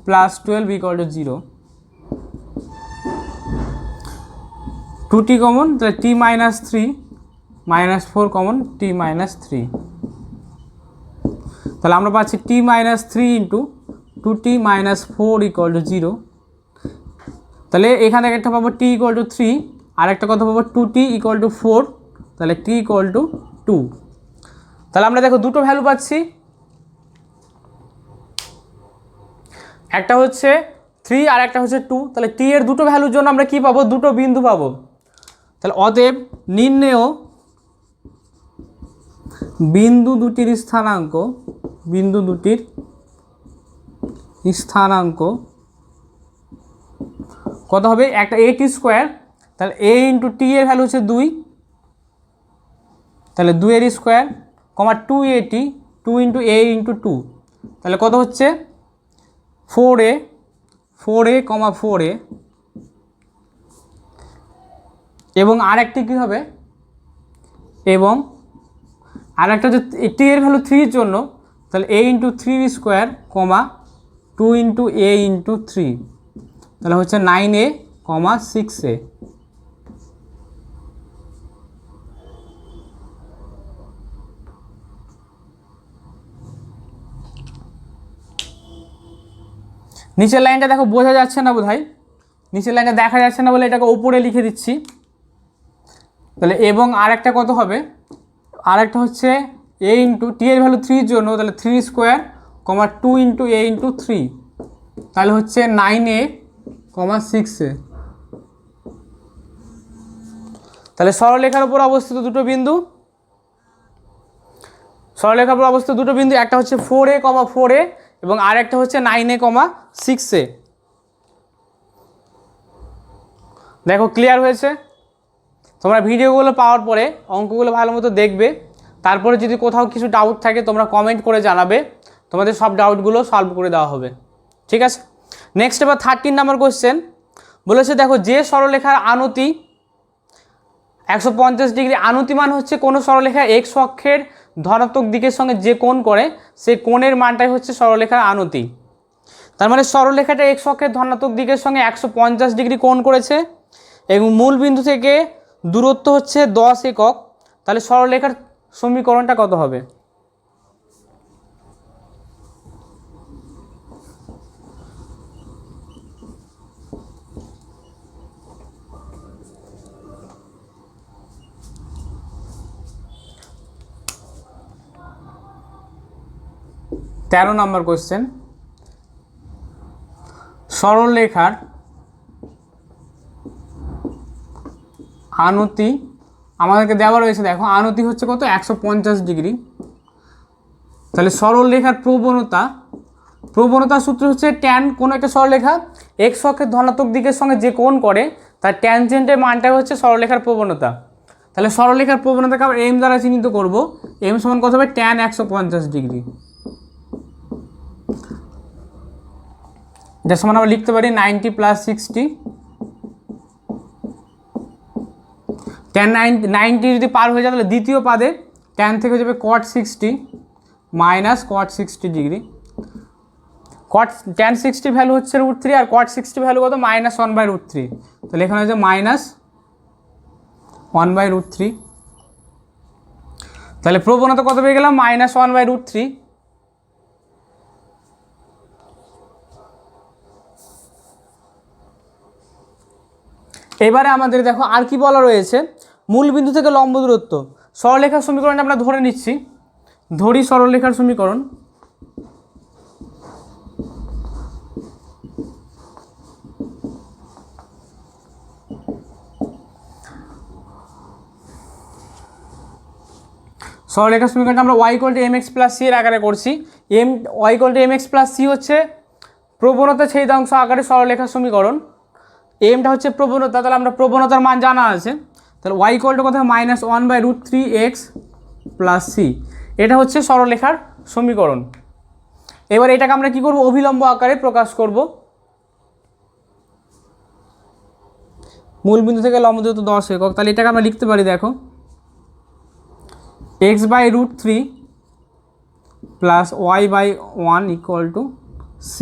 + 12 = 0। 2t কমন, তাহলে t - 3 - 4 কমন, t - 3। তাহলে আমরা পাচ্ছি t - 3 × 2t - 4 = 0। তাহলে এখান থেকে একটা পাবো t = 3, আর একটা কথা পাবো 2t = 4, তাহলে t = 2। তাহলে আমরা দেখো দুটো ভ্যালু পাচ্ছি, একটা হচ্ছে 3 আর একটা হচ্ছে 2। তাহলে t এর দুটো ভ্যালুর জন্য আমরা কি পাবো, দুটো বিন্দু পাবো। তাহলে অতএব নির্ণেয় বিন্দু দুটির স্থানাঙ্ক কত হবে, একটা 80 স্কোয়ার, তাহলে a × t এর ভ্যালু হচ্ছে 2, তাহলে 2 এর স্কোয়ার, 280, 2 × a × 2, তাহলে কত হচ্ছে 4a, 4a, এবং আরেকটি কী হবে, এবং আরেকটা হচ্ছে t এর ভ্যালু 3 এর জন্য, তাহলে a × 3 স্কোয়ার, 2 × a × 3, তাহলে হচ্ছে 9a, 6a। নিচের লাইনটা দেখো বোঝা যাচ্ছে না বোধহয়, নিচের লাইনটা দেখা যাচ্ছে না বলে এটাকে উপরে লিখে দিচ্ছি। তাহলে এবং আরেকটা কত হবে, আরেকটা হচ্ছে a × t এর ভ্যালু 3 এর জন্য, তাহলে 3 স্কোয়ার, 2 × a × 3, তাহলে হচ্ছে 9a, 6a। তাহলে সরলরেখার উপর অবস্থিত দুটো বিন্দু, একটা হচ্ছে 4a, 4a, এবং আরেকটা হচ্ছে 9a, 6a। দেখো ক্লিয়ার হয়েছে। তোমরা ভিডিওগুলো পাওয়ার পরে অঙ্কগুলো ভালো মতো দেখবে, তারপরে যদি কোথাও কিছু ডাউট থাকে তোমরা কমেন্ট করে জানাবে, তোমাদের সব ডাউটগুলো সলভ করে দেওয়া হবে। ঠিক আছে, নেক্সট এবার 13 নম্বর কোয়েশ্চেন বলেছে, দেখো যে সরলরেখার আনতি 150 ডিগ্রি, আনতি মান হচ্ছে কোনো সরলরেখা x অক্ষের ধনাত্মক দিকের সঙ্গে যে কোণ করে সেই কোণের মানটাই হচ্ছে সরলরেখার আনতি। তার মানে সরলরেখাটা x অক্ষের ধনাত্মক দিকের সঙ্গে 150 ডিগ্রি কোণ করেছে এবং মূল বিন্দু থেকে দূরত্ব হচ্ছে 10 একক। তাহলে সরলরেখার সমীকরণটা কত হবে? তেরো নম্বর কোশ্চেন, সরলরেখার আনতি আমাদেরকে দেওয়া রয়েছে, দেখো আনতি হচ্ছে কত 150 ডিগ্রি। তাহলে সরলরেখার প্রবণতা সূত্র হচ্ছে ট্যান কোনো একটা সরলরেখা এক্স অক্ষের ধনাত্মক দিকের সঙ্গে যে কোণ করে তার ট্যানজেন্টের মানটা হচ্ছে সরলরেখার প্রবণতা। তাহলে সরলরেখার প্রবণতাকে আমরা এম দ্বারা চিহ্নিত করব। এম সমান কত হবে ট্যান 150 ডিগ্রি, যার সমান আমরা লিখতে পারি 90 + 60। ট্যান 90 যদি পার হয়ে যায় তাহলে দ্বিতীয় পাদে ট্যান থেকে হয়ে যাবে cot 60 minus cot 60 degree. Tan 60 value হচ্ছে √3 আর cot 60 ভ্যালু কত -1/√3। তাহলে এখানে হচ্ছে -1/√3। তাহলে প্রবণতা কত পেয়ে গেলাম -1/√3। এবারে আমাদের দেখো আর কি বলা রয়েছে, মূল বিন্দু থেকে লম্ব দূরত্ব। সরলরেখার সমীকরণটা আমরা ধরে নিচ্ছি, ধরি সরলরেখার সমীকরণ। সরলরেখার সমীকরণটা আমরা y = mx + c এর আকারে করছি। y = mx + c হচ্ছে প্রবণতা ছেদাংশ আকারে সরলরেখার সমীকরণ। এমটা হচ্ছে প্রবণতা, তাহলে আমরা প্রবণতার মান জানা আছে। তাহলে y = কত -1/√3x + c, এটা হচ্ছে সরলরেখার সমীকরণ। এবার এটাকে আমরা কি করব, অভিলম্ব আকারে প্রকাশ করব। মূল বিন্দু থেকে লম্ব দূরত্ব 10 একক। তাহলে এটাকে আমরা লিখতে পারি, দেখো x/√3 + y/1 = c।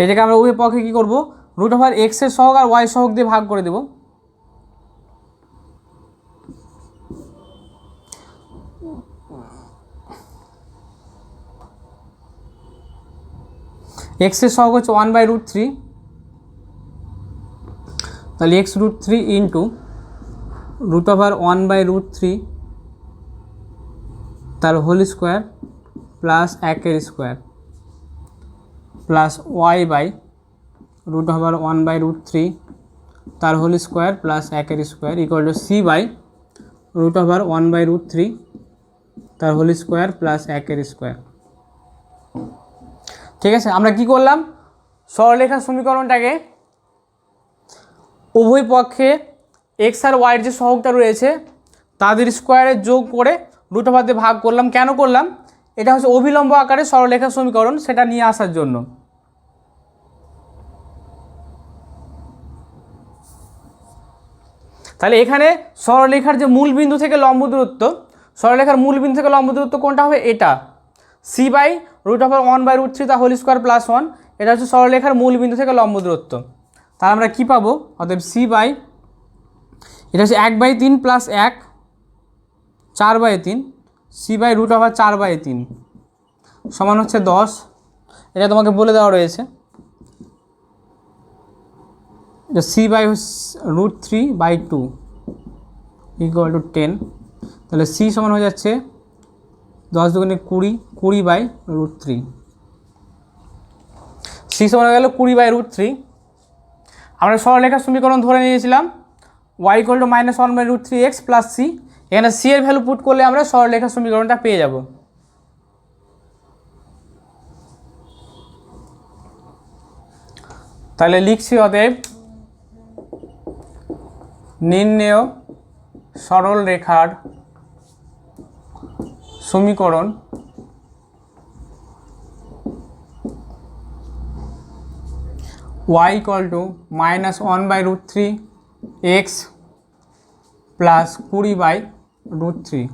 এটাকে আমরা উভয় পক্ষে কী করবো, √x এর সহগ আর y সহগ দিয়ে ভাগ করে দেব। x এর সহগ হচ্ছে 1/√3, তাহলে x√3 ইন্টু √1/√3 তার whole square plus 1/² plus y/√1/√3 তার হোল স্কোয়ার প্লাস 1² = c/√1/√3 তার হোল স্কোয়ার প্লাস 1²। ঠিক আছে, আমরা কি করলাম, সরলরেখার সমীকরণটাকে উভয় পক্ষে এক্স আর ওয়াইয়ের যে সহগটা রয়েছে তাদের স্কোয়ারের যোগ করে √1 দিয়ে ভাগ করলাম। কেন করলাম, এটা হচ্ছে অভিলম্ব আকারে সরলরেখার সমীকরণ, সেটা নিয়ে আসার জন্য। তাহলে এখানে সরলরেখার যে মূল বিন্দু থেকে লম্ব দূরত্ব, সরলরেখার মূল বিন্দু থেকে লম্ব দূরত্ব কোনটা হবে, এটা c/√1/√3 তার হোল স্কোয়ার প্লাস 1, এটা হচ্ছে সরলরেখার মূল বিন্দু থেকে লম্ব দূরত্ব। তাহলে আমরা কী পাবো, অতএব এটা হচ্ছে 1/3 + 1 4/3 c/√4/3 সমান হচ্ছে 10। এটা তোমাকে বলে দেওয়া রয়েছে, এটা c/√3/2 = 10। তাহলে c সমান হয়ে যাচ্ছে 10 × 20 20/√3, c সমান হয়ে গেল 20/√3। আমরা সরলরেখার সমীকরণ ধরে নিয়েছিলাম y = -1/√3x + c। এখানে c এর ভ্যালু পুট করলে আমরা সরলরেখার সমীকরণটা পেয়ে যাব। তাহলে লিখছি, অতএব নির্ণেয় সরলরেখার সমীকরণ y = -1/√3x + 20/√3।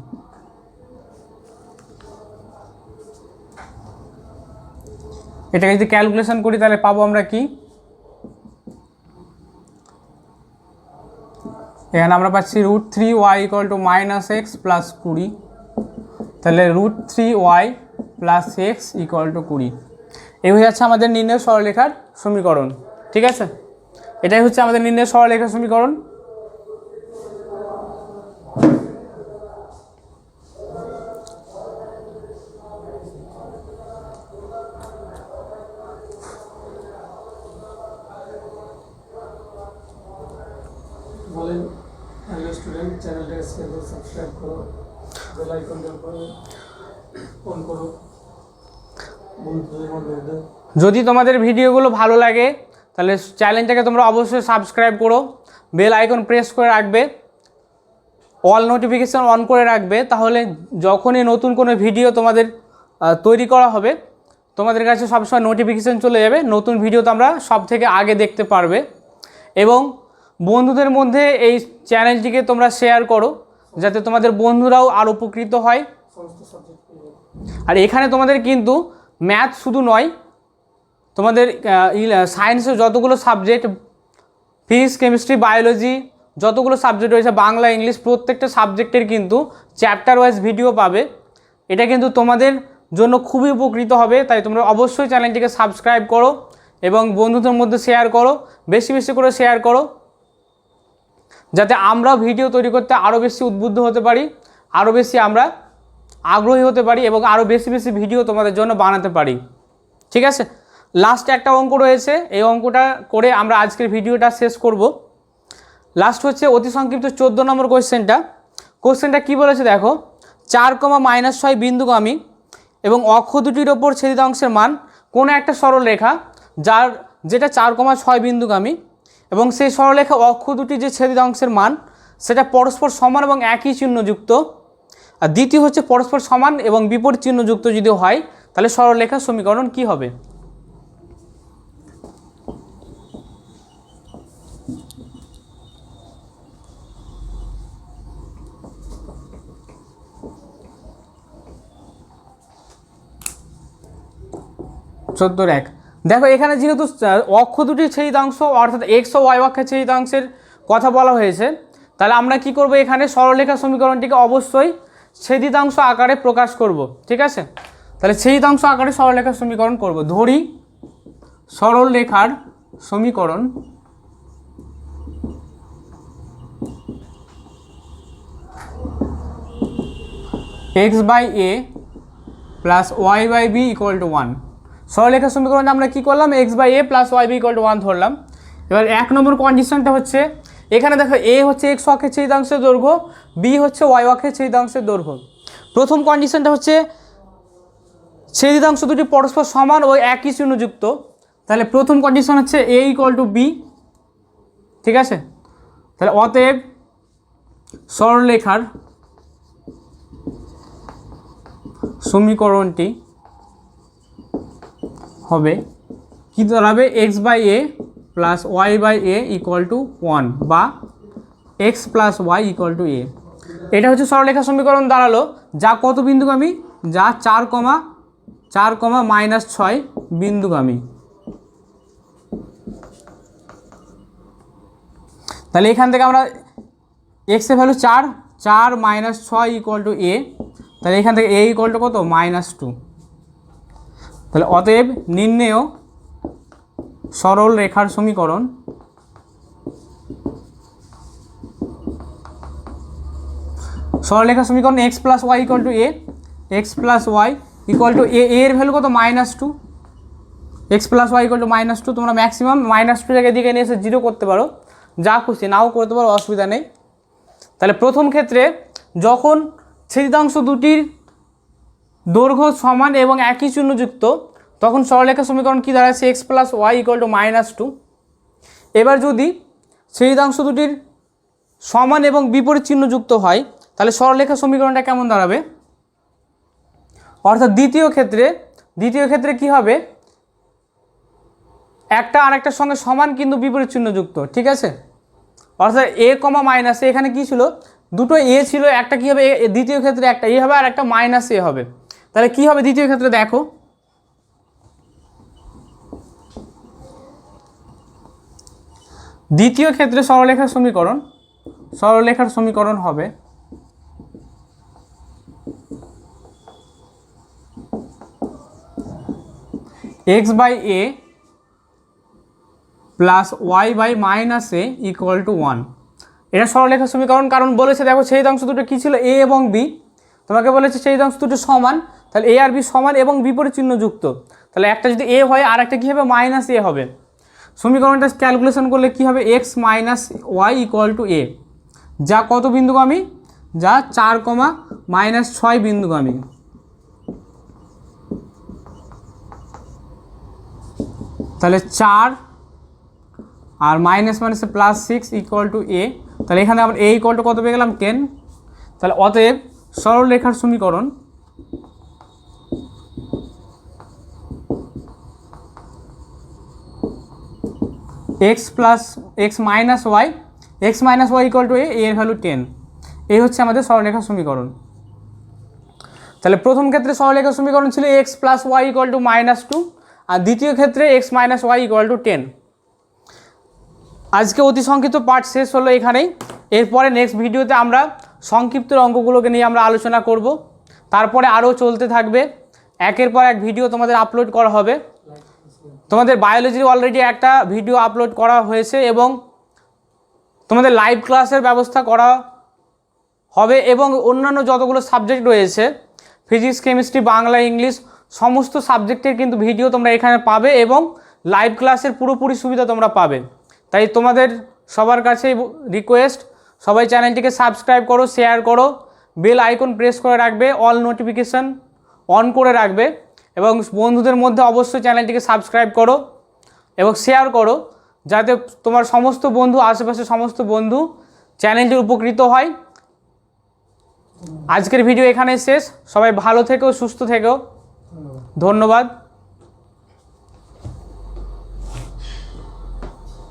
এটাকে যদি ক্যালকুলেশন করি তাহলে পাবো আমরা কি, এখানে আমরা পাচ্ছি √3y = -x + 20, তাহলে √3y + x = 20। এই হয়ে যাচ্ছে আমাদের নির্ণেয় সরলরেখার সমীকরণ। ঠিক আছে, এটাই হচ্ছে আমাদের নির্ণেয় সরলরেখার সমীকরণ। হ্যালো স্টুডেন্ট, চ্যানেলটাকে শেয়ার করো, সাবস্ক্রাইব করো, বেল আইকনটা অন করো, বন্ধুদের মধ্যে। যদি তোমাদের ভিডিওগুলো ভালো লাগে তাহলে চ্যানেলটাকে তোমরা অবশ্যই সাবস্ক্রাইব করো, বেল আইকন প্রেস করে রাখবে, অল নোটিফিকেশান অন করে রাখবে, তাহলে যখনই নতুন কোনো ভিডিও তোমাদের তৈরি করা হবে তোমাদের কাছে সবসময় নোটিফিকেশান চলে যাবে, নতুন ভিডিও তোমরা সব থেকে আগে দেখতে পারবে। এবং বন্ধুদের মধ্যে এই চ্যানেলটিকে তোমরা শেয়ার করো যাতে তোমাদের বন্ধুরাও আরও উপকৃত হয়। আর এখানে তোমাদের কিন্তু ম্যাথ শুধু নয়, তোমাদের সায়েন্সের যতগুলো সাবজেক্ট, ফিজিক্স, কেমিস্ট্রি, বায়োলজি, যতগুলো সাবজেক্ট রয়েছে, বাংলা, ইংলিশ, প্রত্যেকটা সাবজেক্টের কিন্তু চ্যাপ্টার ওয়াইজ ভিডিও পাবে। এটা কিন্তু তোমাদের জন্য খুবই উপকৃত হবে, তাই তোমরা অবশ্যই চ্যানেলটিকে সাবস্ক্রাইব করো এবং বন্ধুদের মধ্যে শেয়ার করো, বেশি বেশি করে শেয়ার করো, যাতে আমরা ভিডিও তৈরি করতে আরও বেশি উদ্বুদ্ধ হতে পারি, আরও বেশি আমরা আগ্রহী হতে পারি এবং আরও বেশি বেশি ভিডিও তোমাদের জন্য বানাতে পারি। ঠিক আছে, লাস্ট একটা অঙ্ক রয়েছে, এই অঙ্কটা করে আমরা আজকের ভিডিওটা শেষ করব। লাস্ট হচ্ছে অতি সংক্ষিপ্ত 14 নম্বর কোশ্চেনটা কী বলেছে দেখো, 4,-6 বিন্দুগামী এবং অক্ষ দুটির ওপর ছেদিতাংশের মান কোনো একটা সরলরেখা যেটা 4,6 বিন্দুগামী এবং সেই সরলরেখা অক্ষ দুটি যে ছেদিতাংশের মান সেটা পরস্পর সমান এবং একই চিহ্নযুক্ত। আর দ্বিতীয় হচ্ছে পরস্পর সমান এবং বিপরীত চিহ্নযুক্ত যদি হয় তাহলে সরলরেখার সমীকরণ কি হবে। চোদ্দোর এক দেখো, এখানে যেহেতু অক্ষ দুটির ছেদিতাংশ অর্থাৎ এক্স ও ওয়াই অক্ষের ছেদিতাংশের কথা বলা হয়েছে, তাহলে আমরা কি করব, এখানে সরলরেখা সমীকরণটিকে অবশ্যই ছেদিতাংশ আকারে প্রকাশ করব। ঠিক আছে, তাহলে ছেদিতাংশ আকারে সরলরেখার সমীকরণ করব। ধরি সরলরেখার সমীকরণ x/a plus y/b equal to 1। সরলরেখার সমীকরণে আমরা কী করলাম, x/a plus y/b equal to 1 ধরলাম। এবার 1 নম্বর কন্ডিশনটা হচ্ছে, এখানে দেখো a হচ্ছে x অক্ষের ছেদিতাংশের দৈর্ঘ্য, b হচ্ছে y অক্ষের ছেদিতাংশের দৈর্ঘ্য। প্রথম কন্ডিশনটা হচ্ছে ছেদিতাংশ দুটি পরস্পর সমান ও একই চিহ্নযুক্ত, তাহলে প্রথম কন্ডিশন হচ্ছে a ইকুয়াল টু b। ঠিক আছে, তাহলে অতএব সরলরেখার সমীকরণটি হবে কী দাঁড়াবে, x/a plus y/a equal to 1 বা x plus y equal to a। এটা হচ্ছে সরলরেখা সমীকরণ দাঁড়ালো, যা কত বিন্দুগামী, যা 4,6 বিন্দুগামী। তাহলে এখান থেকে আমরা x এর ভ্যালু 4 - 6 ইকুয়াল টু a, তাহলে এখান থেকে a ইকুয়াল টু কত, -2। তাহলে অতএব নির্ণেয় সরল রেখার সমীকরণ x plus Y equal to a, x plus Y equal to a এর ভ্যালু কত, -2, x plus Y equal to -2। তোমরা ম্যাক্সিমাম -2 জায়গায় দিকে নিয়ে এসে 0 করতে পারো, যা খুশি নাও করতে পারো, অসুবিধা নেই। তাহলে প্রথম ক্ষেত্রে যখন ছেদিতাংশ দুটির দৈর্ঘ্য সমান এবং একই চিহ্নযুক্ত তখন সরলরেখা সমীকরণ কী দাঁড়াচ্ছে, x plus Y equal to -2। এবার যদি ছেদিতাংশ দুটির সমান এবং বিপরীত চিহ্নযুক্ত হয় তাহলে সরলরেখা সমীকরণটা কেমন দাঁড়াবে, অর্থাৎ দ্বিতীয় ক্ষেত্রে কি হবে, একটা আরেকটার সঙ্গে সমান কিন্তু বিপরীত চিহ্নযুক্ত। ঠিক আছে, অর্থাৎ a, -a এখানে কি ছিল, দুটো a ছিল, একটা কি হবে, দ্বিতীয় ক্ষেত্রে একটা a হবে আর একটা -a হবে। তাহলে কি হবে দ্বিতীয় ক্ষেত্রে, দেখো দ্বিতীয় ক্ষেত্রে সরলরেখার সমীকরণ হবে x/a plus y/-a equal to 1। এটা সরলরেখার সমীকরণ, কারণ বলেছে দেখো ছেদিতাংশ দুটো কী ছিল, a এবং b। তোমাকে বলেছে ছেদিতাংশ দুটো সমান, তাহলে a আর b সমান এবং বিপরীত চিহ্নযুক্ত, তাহলে একটা যদি a হয় আর একটা কী হবে, -a হবে। সমীকরণটা ক্যালকুলেশন করলে কী হবে, x - y equal to a। যা কত বিন্দুগামী, যা 4, বিন্দুগামী। তাহলে 4 আর মাইনাসে +6 ইকুয়াল টু a। তাহলে এখানে আমরা a ইকুয়াল টু কত পেয়ে গেলাম 10। তাহলে অতএব সরলরেখার সমীকরণ x minus y equal to a, এর ভ্যালু 10। এই হচ্ছে আমাদের সরলরেখার সমীকরণ। তাহলে প্রথম ক্ষেত্রে সরলরেখার সমীকরণ ছিল x + y ইকুয়াল টু -2, আর দ্বিতীয় ক্ষেত্রে x - y ইকুয়াল টু 10। আজকে অতি সংক্ষিপ্ত পার্ট শেষ হলো এখানেই। এরপরে নেক্সট ভিডিওতে আমরা সংক্ষিপ্ত অঙ্কগুলোকে নিয়ে আমরা আলোচনা করব। তারপরে আরও চলতে থাকবে, একের পর এক ভিডিও তোমাদের আপলোড করা হবে। তোমাদের বায়োলজির অলরেডি একটা ভিডিও আপলোড করা হয়েছে এবং তোমাদের লাইভ ক্লাসের ব্যবস্থা করা হবে, এবং অন্যান্য যতগুলো সাবজেক্ট রয়েছে ফিজিক্স, কেমিস্ট্রি, বাংলা, ইংলিশ সমস্ত সাবজেক্টের কিন্তু ভিডিও তোমরা এখানে পাবে এবং লাইভ ক্লাসের পুরোপুরি সুবিধা তোমরা পাবে। তাই তোমাদের সবার কাছেই রিকোয়েস্ট, সবাই চ্যানেলটিকে সাবস্ক্রাইব করো, শেয়ার করো, বেল আইকন প্রেস করে রাখবে, অল নোটিফিকেশান অন করে রাখবে, এবং বন্ধুদের মধ্যে অবশ্যই চ্যানেলটিকে সাবস্ক্রাইব করো এবং শেয়ার করো, যাতে তোমার সমস্ত বন্ধু, আশেপাশে সমস্ত বন্ধু চ্যানেলটি উপকৃত হয়। আজকের ভিডিও এখানেই শেষ। সবাই ভালো থেকো, সুস্থ থেকো। ধন্যবাদ।